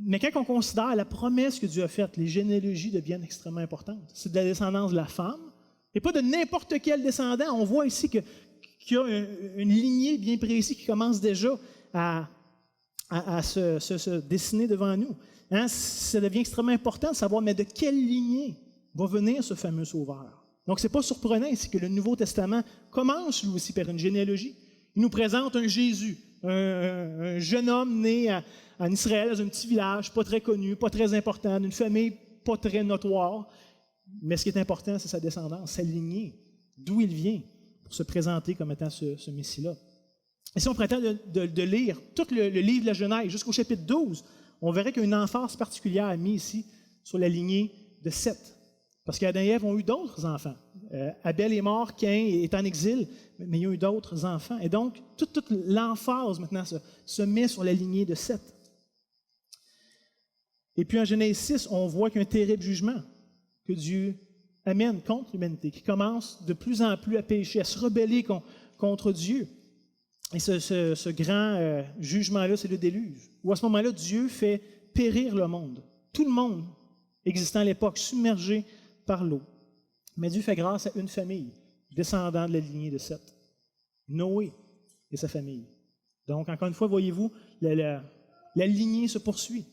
S3: Mais quand on considère la promesse que Dieu a faite, les généalogies deviennent extrêmement importantes. C'est de la descendance de la femme, et pas de n'importe quel descendant. On voit ici qu'il y a une lignée bien précise qui commence déjà à se dessiner devant nous. Hein? Ça devient extrêmement important de savoir, mais de quelle lignée va venir ce fameux Sauveur? Donc, ce n'est pas surprenant ici que le Nouveau Testament commence lui aussi par une généalogie. Il nous présente un Jésus, un jeune homme né en Israël, dans un petit village, pas très connu, pas très important, d'une famille pas très notoire. Mais ce qui est important, c'est sa descendance, sa lignée, d'où il vient, pour se présenter comme étant ce Messie-là. Et si on prétend de lire tout le livre de la Genèse jusqu'au chapitre 12, on verrait qu'il y a une emphase particulière mise ici sur la lignée de Seth. Parce qu'Adam et Ève ont eu d'autres enfants. Abel est mort, Caïn est en exil, mais il y a eu d'autres enfants. Et donc, toute l'emphase maintenant se met sur la lignée de Seth. Et puis en Genèse 6, on voit qu'il y a un terrible jugement que Dieu amène contre l'humanité, qui commence de plus en plus à pécher, à se rebeller contre Dieu. Et ce grand jugement-là, c'est le déluge, où à ce moment-là, Dieu fait périr le monde. Tout le monde existant à l'époque, submergé par l'eau. Mais Dieu fait grâce à une famille, descendant de la lignée de Seth, Noé et sa famille. Donc, encore une fois, voyez-vous, la lignée se poursuit.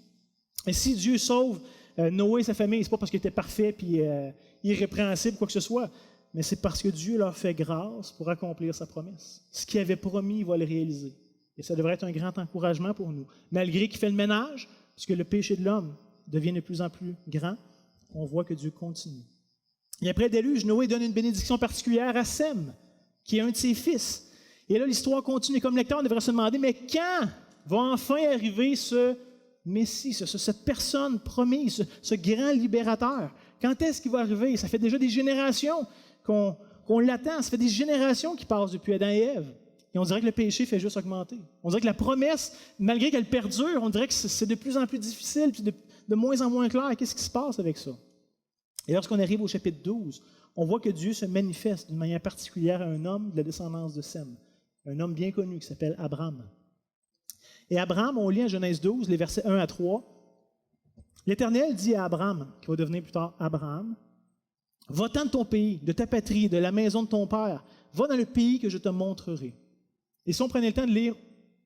S3: Et si Dieu sauve Noé et sa famille, ce n'est pas parce qu'il était parfait et irrépréhensible, quoi que ce soit, mais c'est parce que Dieu leur fait grâce pour accomplir sa promesse. Ce qu'il avait promis, il va le réaliser. Et ça devrait être un grand encouragement pour nous. Malgré qu'il fait le ménage, puisque le péché de l'homme devient de plus en plus grand, on voit que Dieu continue. Et après le déluge, Noé donne une bénédiction particulière à Sem, qui est un de ses fils. Et là, l'histoire continue. Comme lecteur, on devrait se demander, mais quand va enfin arriver ce Messie, cette personne promise, ce grand libérateur? Quand est-ce qu'il va arriver? Ça fait déjà des générations qu'on l'attend. Ça fait des générations qui passent depuis Adam et Ève. Et on dirait que le péché fait juste augmenter. On dirait que la promesse, malgré qu'elle perdure, on dirait que c'est de plus en plus difficile, puis de moins en moins clair. Qu'est-ce qui se passe avec ça? Et lorsqu'on arrive au chapitre 12, on voit que Dieu se manifeste d'une manière particulière à un homme de la descendance de Sem, un homme bien connu qui s'appelle Abraham. Et Abraham, on lit en Genèse 12, les versets 1 à 3, l'Éternel dit à Abraham, qui va devenir plus tard Abraham, « Va-t'en de ton pays, de ta patrie, de la maison de ton père, va dans le pays que je te montrerai. » Et si on prenait le temps de lire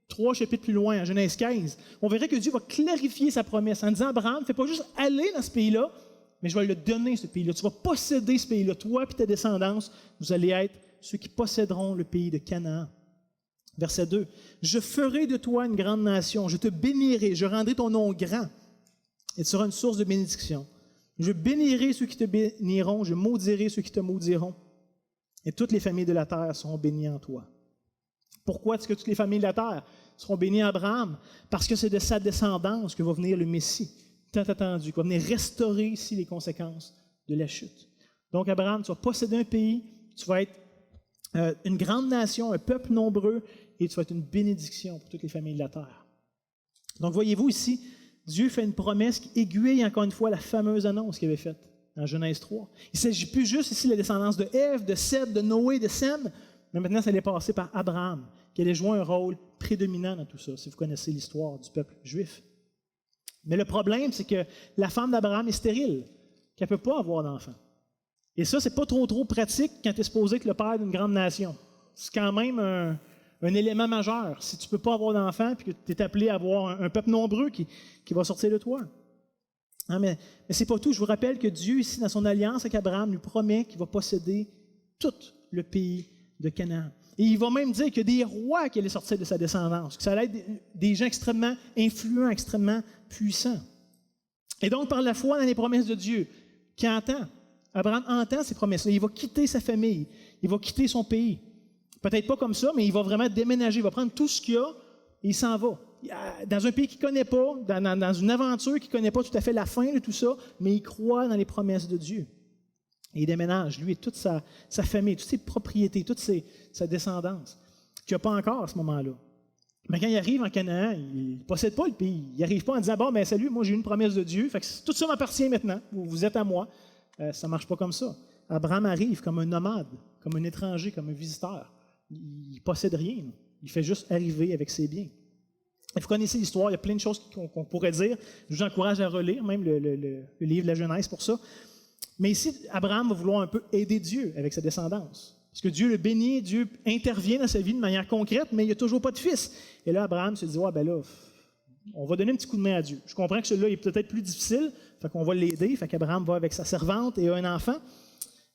S3: 3 chapitres plus loin, en Genèse 15, on verrait que Dieu va clarifier sa promesse en disant à Abraham, fais pas juste aller dans ce pays-là, mais je vais le donner, ce pays-là. Tu vas posséder ce pays-là. Toi et ta descendance, vous allez être ceux qui posséderont le pays de Canaan. Verset 2. « Je ferai de toi une grande nation, je te bénirai, je rendrai ton nom grand, et tu seras une source de bénédiction. Je bénirai ceux qui te béniront, je maudirai ceux qui te maudiront, et toutes les familles de la terre seront bénies en toi. » Pourquoi est-ce que toutes les familles de la terre seront bénies à Abraham? Parce que c'est de sa descendance que va venir le Messie, tant attendu, qui va venir restaurer ici les conséquences de la chute. Donc, Abraham, tu vas posséder un pays, tu vas être une grande nation, un peuple nombreux, et tu vas être une bénédiction pour toutes les familles de la terre. Donc, voyez-vous ici, Dieu fait une promesse qui aiguille encore une fois la fameuse annonce qu'il avait faite en Genèse 3. Il ne s'agit plus juste ici de la descendance de Ève, de Seth, de Noé, de Sem, mais maintenant, ça allait passer par Abraham, qui allait jouer un rôle prédominant dans tout ça, si vous connaissez l'histoire du peuple juif. Mais le problème, c'est que la femme d'Abraham est stérile, qu'elle ne peut pas avoir d'enfant. Et ça, c'est pas trop pratique quand tu es supposé être le père d'une grande nation. C'est quand même un élément majeur. Si tu ne peux pas avoir d'enfants puis que tu es appelé à avoir un peuple nombreux qui va sortir de toi. Hein, mais ce n'est pas tout. Je vous rappelle que Dieu, ici, dans son alliance avec Abraham, lui promet qu'il va posséder tout le pays de Canaan. Et il va même dire qu'il y a des rois qui allaient sortir de sa descendance, que ça allait être des gens extrêmement influents, extrêmement puissants. Et donc, par la foi dans les promesses de Dieu, Abraham entend ces promesses-là. Il va quitter sa famille, il va quitter son pays. Peut-être pas comme ça, mais il va vraiment déménager. Il va prendre tout ce qu'il a et il s'en va. Dans un pays qu'il ne connaît pas, dans une aventure qu'il ne connaît pas tout à fait la fin de tout ça, mais il croit dans les promesses de Dieu. Et il déménage, lui et toute sa famille, toutes ses propriétés, toute sa descendance, qu'il n'a pas encore à ce moment-là. Mais quand il arrive en Canaan, il ne possède pas le pays. Il n'arrive pas en disant « Bon, ben salut, moi j'ai une promesse de Dieu, fait que tout ça m'appartient maintenant, vous êtes à moi. » Ça ne marche pas comme ça. Abraham arrive comme un nomade, comme un étranger, comme un visiteur. Il ne possède rien. Il fait juste arriver avec ses biens. Et vous connaissez l'histoire, il y a plein de choses qu'on pourrait dire. Je vous encourage à relire même le livre de la Genèse pour ça. Mais ici, Abraham va vouloir un peu aider Dieu avec sa descendance. Parce que Dieu le bénit, Dieu intervient dans sa vie de manière concrète, mais il n'y a toujours pas de fils. Et là, Abraham se dit, ouais, ben là, on va donner un petit coup de main à Dieu. Je comprends que celui-là est peut-être plus difficile, fait qu'on va l'aider, fait qu'Abraham va avec sa servante et a un enfant.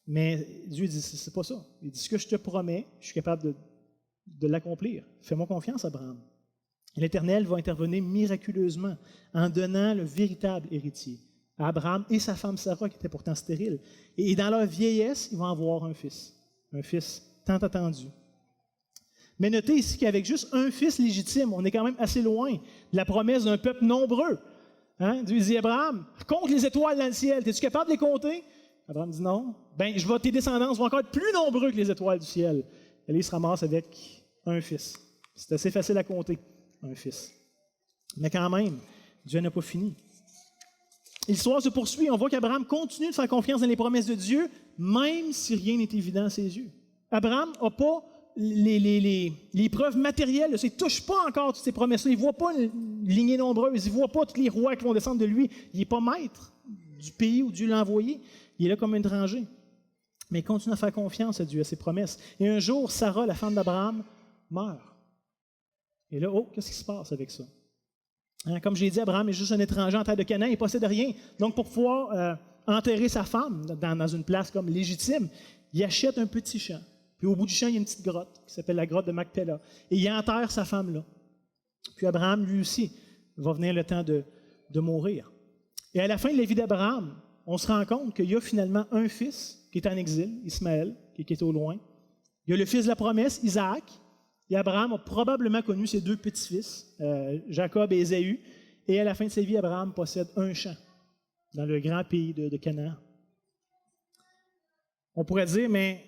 S3: Mais Dieu dit, c'est pas ça. Il dit, ce que je te promets, je suis capable de l'accomplir. Fais-moi confiance, Abraham. Et l'Éternel va intervenir miraculeusement en donnant le véritable héritier à Abraham et sa femme Sarah, qui était pourtant stérile. Et dans leur vieillesse, ils vont avoir un fils tant attendu. Mais notez ici qu'avec juste un fils légitime, on est quand même assez loin de la promesse d'un peuple nombreux. Hein? Dieu dit, Abraham, compte les étoiles dans le ciel, es-tu capable de les compter? Abraham dit non. Ben, tes descendants vont encore être plus nombreux que les étoiles du ciel. Et là, il se ramasse avec un fils. C'est assez facile à compter, un fils. Mais quand même, Dieu n'a pas fini. L'histoire se poursuit. On voit qu'Abraham continue de faire confiance dans les promesses de Dieu, même si rien n'est évident à ses yeux. Abraham n'a pas les preuves matérielles. Il ne touche pas encore toutes ces promesses-là. Il ne voit pas une lignée nombreuse. Il ne voit pas tous les rois qui vont descendre de lui. Il n'est pas maître du pays où Dieu l'a envoyé. Il est là comme un étranger. Mais il continue à faire confiance à Dieu, à ses promesses. Et un jour, Sarah, la femme d'Abraham, meurt. Et là, qu'est-ce qui se passe avec ça? Hein, comme j'ai dit, Abraham est juste un étranger en terre de Canaan, il ne possède rien. Donc, pour pouvoir enterrer sa femme dans une place comme légitime, il achète un petit champ. Puis au bout du champ, il y a une petite grotte qui s'appelle la grotte de Macpéla. Et il enterre sa femme là. Puis Abraham, lui aussi, va venir le temps de mourir. Et à la fin de la vie d'Abraham, on se rend compte qu'il y a finalement un fils qui est en exil, Ismaël, qui est au loin. Il y a le fils de la promesse, Isaac. Et Abraham a probablement connu ses deux petits-fils, Jacob et Ésaü. Et à la fin de sa vie, Abraham possède un champ dans le grand pays de Canaan. On pourrait dire, mais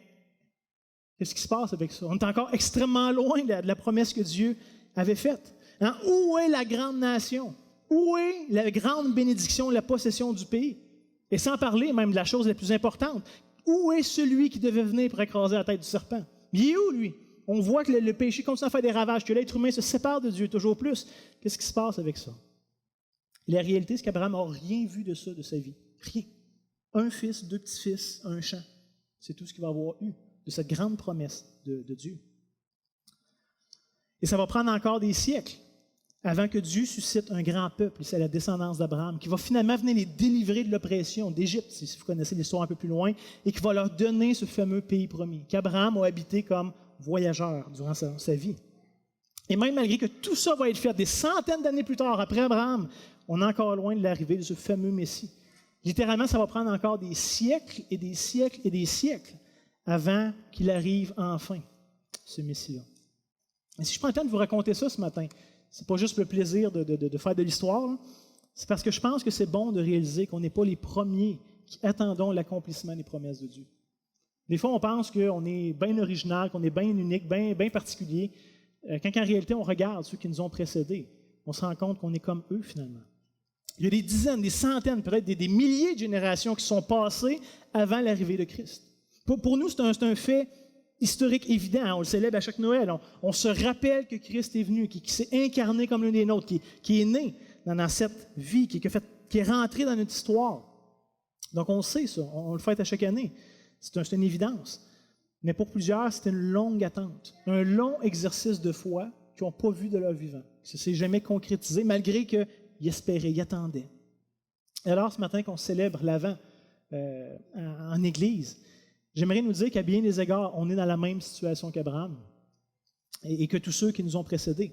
S3: qu'est-ce qui se passe avec ça? On est encore extrêmement loin de la promesse que Dieu avait faite. Hein? Où est la grande nation? Où est la grande bénédiction, la possession du pays? Et sans parler même de la chose la plus importante, où est celui qui devait venir pour écraser la tête du serpent? Il est où, lui? On voit que le péché continue à faire des ravages, que l'être humain se sépare de Dieu toujours plus. Qu'est-ce qui se passe avec ça? Et la réalité, c'est qu'Abraham n'a rien vu de ça de sa vie. Rien. Un fils, deux petits-fils, un champ. C'est tout ce qu'il va avoir eu de cette grande promesse de Dieu. Et ça va prendre encore des siècles avant que Dieu suscite un grand peuple, c'est la descendance d'Abraham, qui va finalement venir les délivrer de l'oppression d'Égypte, si vous connaissez l'histoire un peu plus loin, et qui va leur donner ce fameux pays promis, qu'Abraham a habité comme voyageur durant sa vie. Et même malgré que tout ça va être fait des centaines d'années plus tard, après Abraham, on est encore loin de l'arrivée de ce fameux Messie. Littéralement, ça va prendre encore des siècles et des siècles et des siècles avant qu'il arrive enfin, ce Messie-là. Et si je prends le temps de vous raconter ça ce matin, c'est pas juste le plaisir de faire de l'histoire, là. C'est parce que je pense que c'est bon de réaliser qu'on n'est pas les premiers qui attendons l'accomplissement des promesses de Dieu. Des fois, on pense qu'on est bien original, qu'on est bien unique, bien particulier, quand en réalité, on regarde ceux qui nous ont précédés. On se rend compte qu'on est comme eux, finalement. Il y a des dizaines, des centaines, peut-être des milliers de générations qui sont passées avant l'arrivée de Christ. Pour nous, c'est un fait historique évident. Hein? On le célèbre à chaque Noël. On se rappelle que Christ est venu, qui s'est incarné comme l'un des nôtres, qui est né dans cette vie, qui est rentré dans notre histoire. Donc, on sait ça. On le fête à chaque année. C'est une évidence. Mais pour plusieurs, c'est une longue attente, un long exercice de foi qu'ils n'ont pas vu de leur vivant. Ça ne s'est jamais concrétisé, malgré qu'ils espéraient, ils attendaient. Et alors, ce matin qu'on célèbre l'Avent en Église, j'aimerais nous dire qu'à bien des égards, on est dans la même situation qu'Abraham et que tous ceux qui nous ont précédés.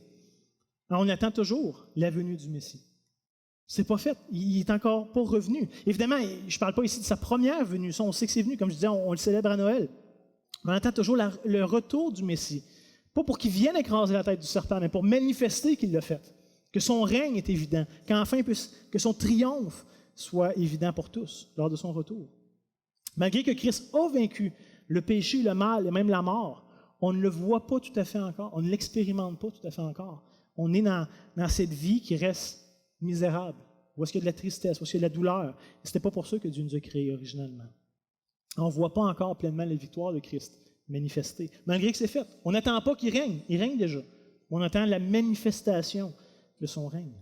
S3: Alors, on attend toujours la venue du Messie. C'est pas fait. Il n'est encore pas revenu. Évidemment, je ne parle pas ici de sa première venue. Ça, on sait que c'est venu. Comme je disais, on le célèbre à Noël. On attend toujours le retour du Messie. Pas pour qu'il vienne écraser la tête du serpent, mais pour manifester qu'il l'a fait. Que son règne est évident. Qu'enfin, que son triomphe soit évident pour tous lors de son retour. Malgré que Christ a vaincu le péché, le mal et même la mort, on ne le voit pas tout à fait encore. On ne l'expérimente pas tout à fait encore. On est dans cette vie qui reste misérable, où est-ce qu'il y a de la tristesse, où est-ce qu'il y a de la douleur. Ce n'était pas pour ça que Dieu nous a créés originalement. On ne voit pas encore pleinement la victoire de Christ manifestée, malgré que c'est fait. On n'attend pas qu'il règne, il règne déjà. On attend la manifestation de son règne.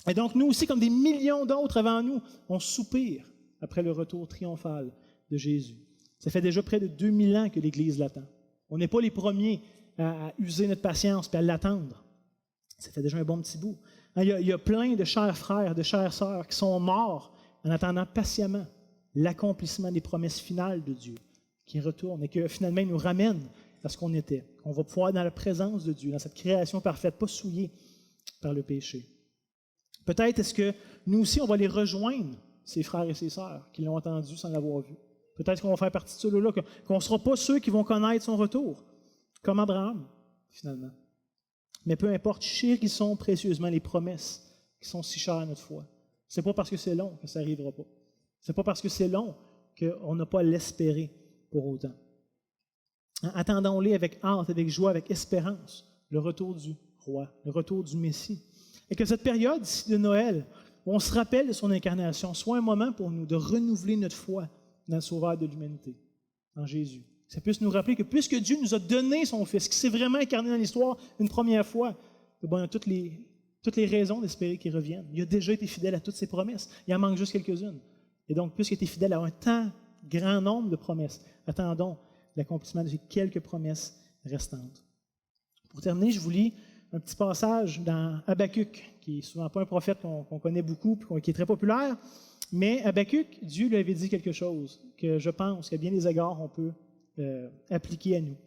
S3: Et donc nous aussi, comme des millions d'autres avant nous, on soupire après le retour triomphal de Jésus. Ça fait déjà près de 2000 ans que l'Église l'attend. On n'est pas les premiers à user notre patience et à l'attendre. Ça fait déjà un bon petit bout. Il y a plein de chers frères, de chères sœurs qui sont morts en attendant patiemment l'accomplissement des promesses finales de Dieu, qui retournent et que finalement il nous ramène à ce qu'on était. On va pouvoir être dans la présence de Dieu, dans cette création parfaite, pas souillée par le péché. Peut-être est-ce que nous aussi, on va les rejoindre, ces frères et ces sœurs qui l'ont entendu sans l'avoir vu. Peut-être qu'on va faire partie de ceux-là, qu'on ne sera pas ceux qui vont connaître son retour, comme Abraham, finalement. Mais peu importe, chérissons précieusement les promesses qui sont si chères à notre foi. Ce n'est pas parce que c'est long que ça n'arrivera pas. Ce n'est pas parce que c'est long qu'on n'a pas à l'espérer pour autant. Attendons-les avec hâte, avec joie, avec espérance, le retour du roi, le retour du Messie. Et que cette période ici de Noël, où on se rappelle de son incarnation, soit un moment pour nous de renouveler notre foi dans le Sauveur de l'humanité, en Jésus. Ça puisse nous rappeler que puisque Dieu nous a donné son Fils, qui s'est vraiment incarné dans l'histoire une première fois, on a toutes les raisons d'espérer qu'il revienne. Il a déjà été fidèle à toutes ses promesses. Il en manque juste quelques-unes. Et donc, puisqu'il était fidèle à un tant grand nombre de promesses, attendons l'accomplissement de ces quelques promesses restantes. Pour terminer, je vous lis un petit passage dans Habakkuk, qui n'est souvent pas un prophète qu'on connaît beaucoup, puis qui est très populaire, mais Habakkuk, Dieu lui avait dit quelque chose que je pense qu'à bien des égards, on peut appliquer à nous.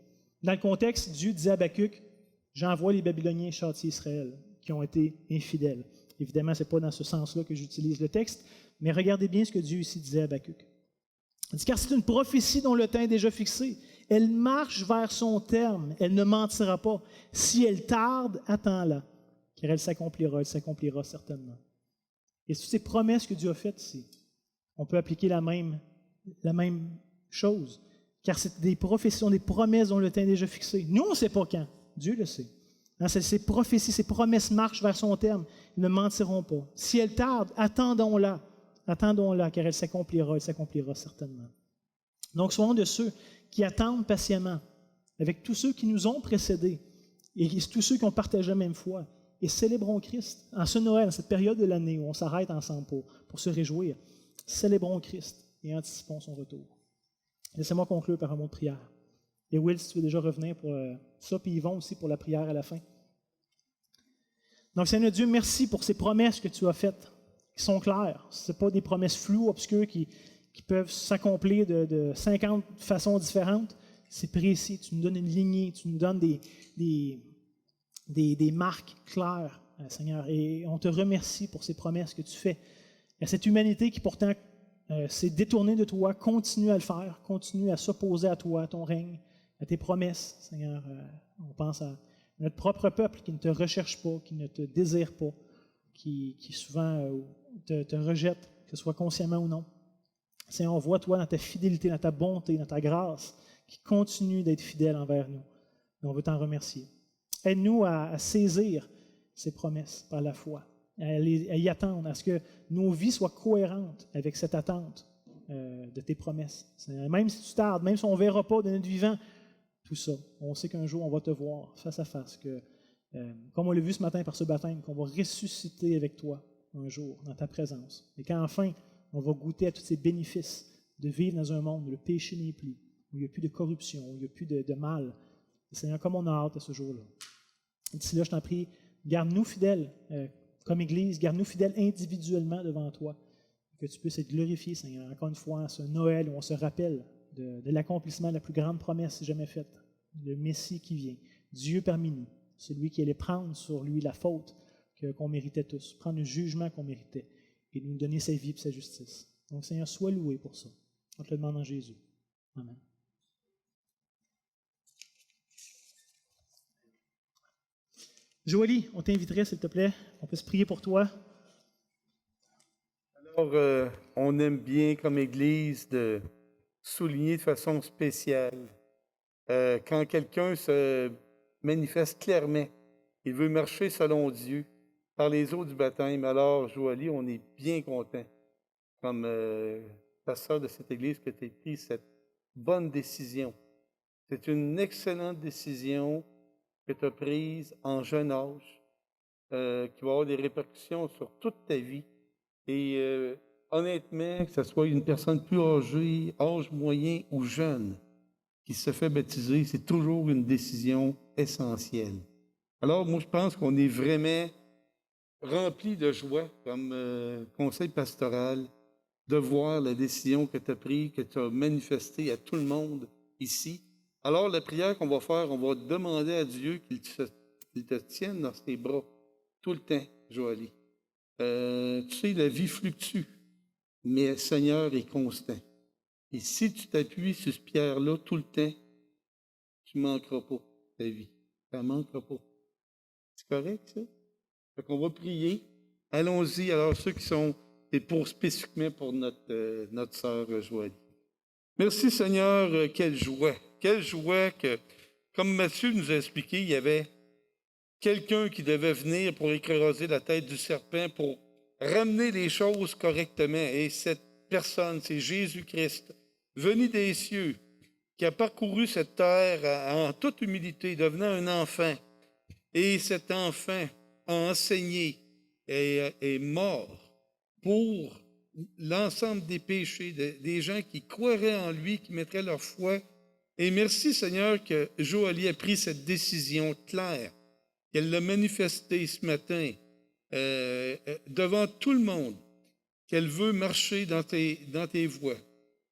S3: Dans le contexte, Dieu disait à Habakkuk, « J'envoie les Babyloniens châtier Israël, qui ont été infidèles. » Évidemment, ce n'est pas dans ce sens-là que j'utilise le texte, mais regardez bien ce que Dieu ici disait à Habakkuk. Il dit, « Car c'est une prophétie dont le temps est déjà fixé. Elle marche vers son terme, elle ne mentira pas. Si elle tarde, attends-la, car elle s'accomplira certainement. » Et toutes ces promesses que Dieu a faites ici, on peut appliquer la même chose, car c'est des prophéties, des promesses dont le temps est déjà fixé. Nous, on ne sait pas quand, Dieu le sait. Ces prophéties, ces promesses marchent vers son terme, ils ne mentiront pas. Si elle tarde, attendons-la, car elle s'accomplira certainement. Donc, soyons de ceux qui attendent patiemment, avec tous ceux qui nous ont précédés, et tous ceux qui ont partagé la même foi, et célébrons Christ. En ce Noël, en cette période de l'année où on s'arrête ensemble pour se réjouir, célébrons Christ et anticipons son retour. Laissez-moi conclure par un mot de prière. Et Will, si tu veux déjà revenir pour ça, puis Yvon aussi pour la prière à la fin. Donc, Seigneur Dieu, merci pour ces promesses que tu as faites, qui sont claires. Ce ne sont pas des promesses floues, obscures, qui peuvent s'accomplir de 50 façons différentes. C'est précis. Tu nous donnes une lignée, tu nous donnes des marques claires, Seigneur. Et on te remercie pour ces promesses que tu fais. Et cette humanité qui pourtant s'est détournée de toi, continue à le faire, continue à s'opposer à toi, à ton règne, à tes promesses, Seigneur. On pense à notre propre peuple qui ne te recherche pas, qui ne te désire pas, qui souvent te rejette, que ce soit consciemment ou non. Seigneur, on voit toi dans ta fidélité, dans ta bonté, dans ta grâce, qui continue d'être fidèle envers nous. Et on veut t'en remercier. Aide-nous à saisir ces promesses par la foi, à y attendre, à ce que nos vies soient cohérentes avec cette attente de tes promesses. Même si tu tardes, même si on ne verra pas de notre vivant, tout ça, on sait qu'un jour on va te voir face à face, que, comme on l'a vu ce matin par ce baptême, qu'on va ressusciter avec toi un jour dans ta présence. Et qu'enfin, on va goûter à tous ces bénéfices de vivre dans un monde où le péché n'est plus, où il n'y a plus de corruption, où il n'y a plus de mal. Et Seigneur, comme on a hâte à ce jour-là. D'ici là, je t'en prie, garde-nous fidèles comme Église, garde-nous fidèles individuellement devant toi, que tu puisses être glorifié, Seigneur. Encore une fois, ce Noël où on se rappelle de l'accomplissement de la plus grande promesse jamais faite, le Messie qui vient, Dieu parmi nous, celui qui allait prendre sur lui la faute qu'on méritait tous, prendre le jugement qu'on méritait et nous donner sa vie et sa justice. Donc, Seigneur, sois loué pour ça. On te le demande en Jésus. Amen. Joëlie, on t'inviterait, s'il te plaît. On peut se prier pour toi.
S4: Alors, on aime bien, comme Église, de souligner de façon spéciale quand quelqu'un se manifeste clairement, il veut marcher selon Dieu par les eaux du baptême. Alors, Joëlie, on est bien content, comme pasteur de cette Église, que tu aies pris cette bonne décision. C'est une excellente décision que tu as prise en jeune âge, qui va avoir des répercussions sur toute ta vie. Et honnêtement, que ce soit une personne plus âgée, âge moyen ou jeune, qui se fait baptiser, c'est toujours une décision essentielle. Alors, moi, je pense qu'on est vraiment rempli de joie comme conseil pastoral de voir la décision que tu as prise, que tu as manifestée à tout le monde ici. Alors, la prière qu'on va faire, on va demander à Dieu qu'il te tienne dans ses bras tout le temps, Joëlie. Tu sais, la vie fluctue, mais le Seigneur est constant. Et si tu t'appuies sur cette pierre-là tout le temps, tu ne manqueras pas ta vie. Tu ne manqueras pas. C'est correct, ça? Fait qu'on va prier. Allons-y. Alors, ceux qui sont, c'est pour spécifiquement pour notre sœur Joëlie. Merci, Seigneur. Quelle joie. Quelle joie que, comme Matthieu nous a expliqué, il y avait quelqu'un qui devait venir pour écraser la tête du serpent, pour ramener les choses correctement. Et cette personne, c'est Jésus-Christ, venu des cieux, qui a parcouru cette terre en toute humilité, devenant un enfant. Et cet enfant a enseigné et est mort pour l'ensemble des péchés, des gens qui croiraient en lui, qui mettraient leur foi. Et merci, Seigneur, que Joëlie a pris cette décision claire, qu'elle l'a manifestée ce matin devant tout le monde, qu'elle veut marcher dans tes voies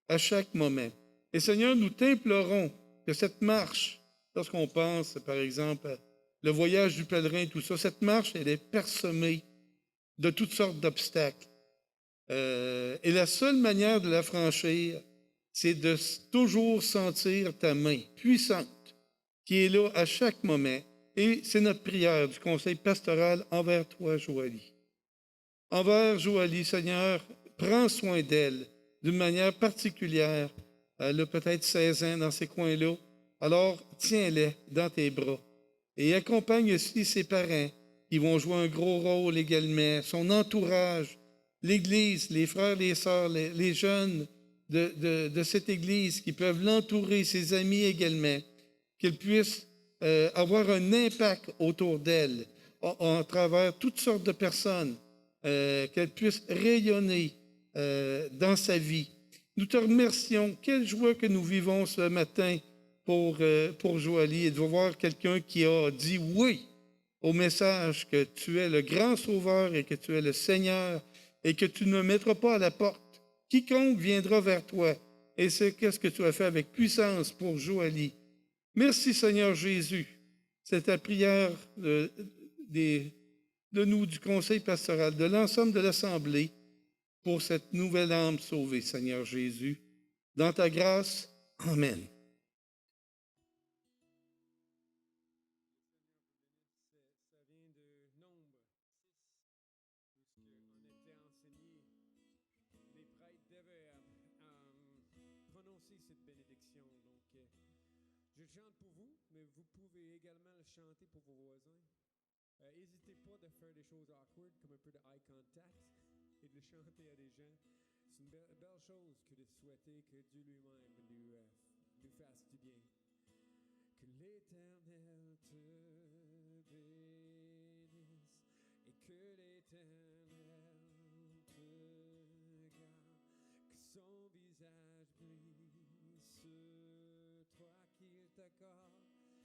S4: à chaque moment. Et Seigneur, nous t'implorons que cette marche, lorsqu'on pense, par exemple, le voyage du pèlerin, tout ça, cette marche, elle est parsemée de toutes sortes d'obstacles. Et la seule manière de la franchir, c'est de toujours sentir ta main puissante qui est là à chaque moment. Et c'est notre prière du conseil pastoral envers toi, Joëlie. Envers Joëlie, Seigneur, prends soin d'elle d'une manière particulière. Elle a peut-être 16 ans dans ces coins-là. Alors, tiens-les dans tes bras. Et accompagne aussi ses parents, qui vont jouer un gros rôle également, son entourage, l'Église, les frères, les sœurs, les jeunes de cette Église qui peuvent l'entourer, ses amis également, qu'ils puissent avoir un impact autour d'elle, en travers toutes sortes de personnes, qu'elle puisse rayonner dans sa vie. Nous te remercions. Quelle joie que nous vivons ce matin pour Joëlie, et de voir quelqu'un qui a dit oui au message que tu es le grand sauveur et que tu es le Seigneur et que tu ne mettras pas à la porte quiconque viendra vers toi. Et c'est qu'est-ce que tu as fait avec puissance pour Joëlie. Merci, Seigneur Jésus. C'est ta prière de nous, du conseil pastoral, de l'ensemble de l'Assemblée, pour cette nouvelle âme sauvée, Seigneur Jésus. Dans ta grâce, Amen.
S1: Ça vient de Nombre 6, où on était enseigné. Les prêtres devaient prononcer cette bénédiction. Donc, je chante pour vous, mais vous pouvez également le chanter pour vos voisins. N'hésitez pas de faire des choses awkward, comme un peu de eye contact, et de le chanter à des gens. C'est une belle chose que de souhaiter que Dieu lui-même nous fasse du bien. Que l'Éternel te bénisse et que l'Éternel te garde, que son visage visage brille sur toi, qu'il t'accorde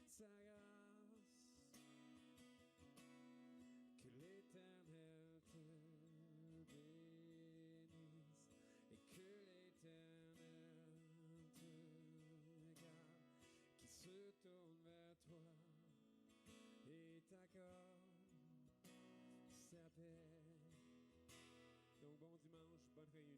S1: sa grâce. Que l'Éternel te bénisse et que l'Éternel te garde, qu'il se tourne vers toi et t'accorde sa paix. Donc bon dimanche, bonne réunion.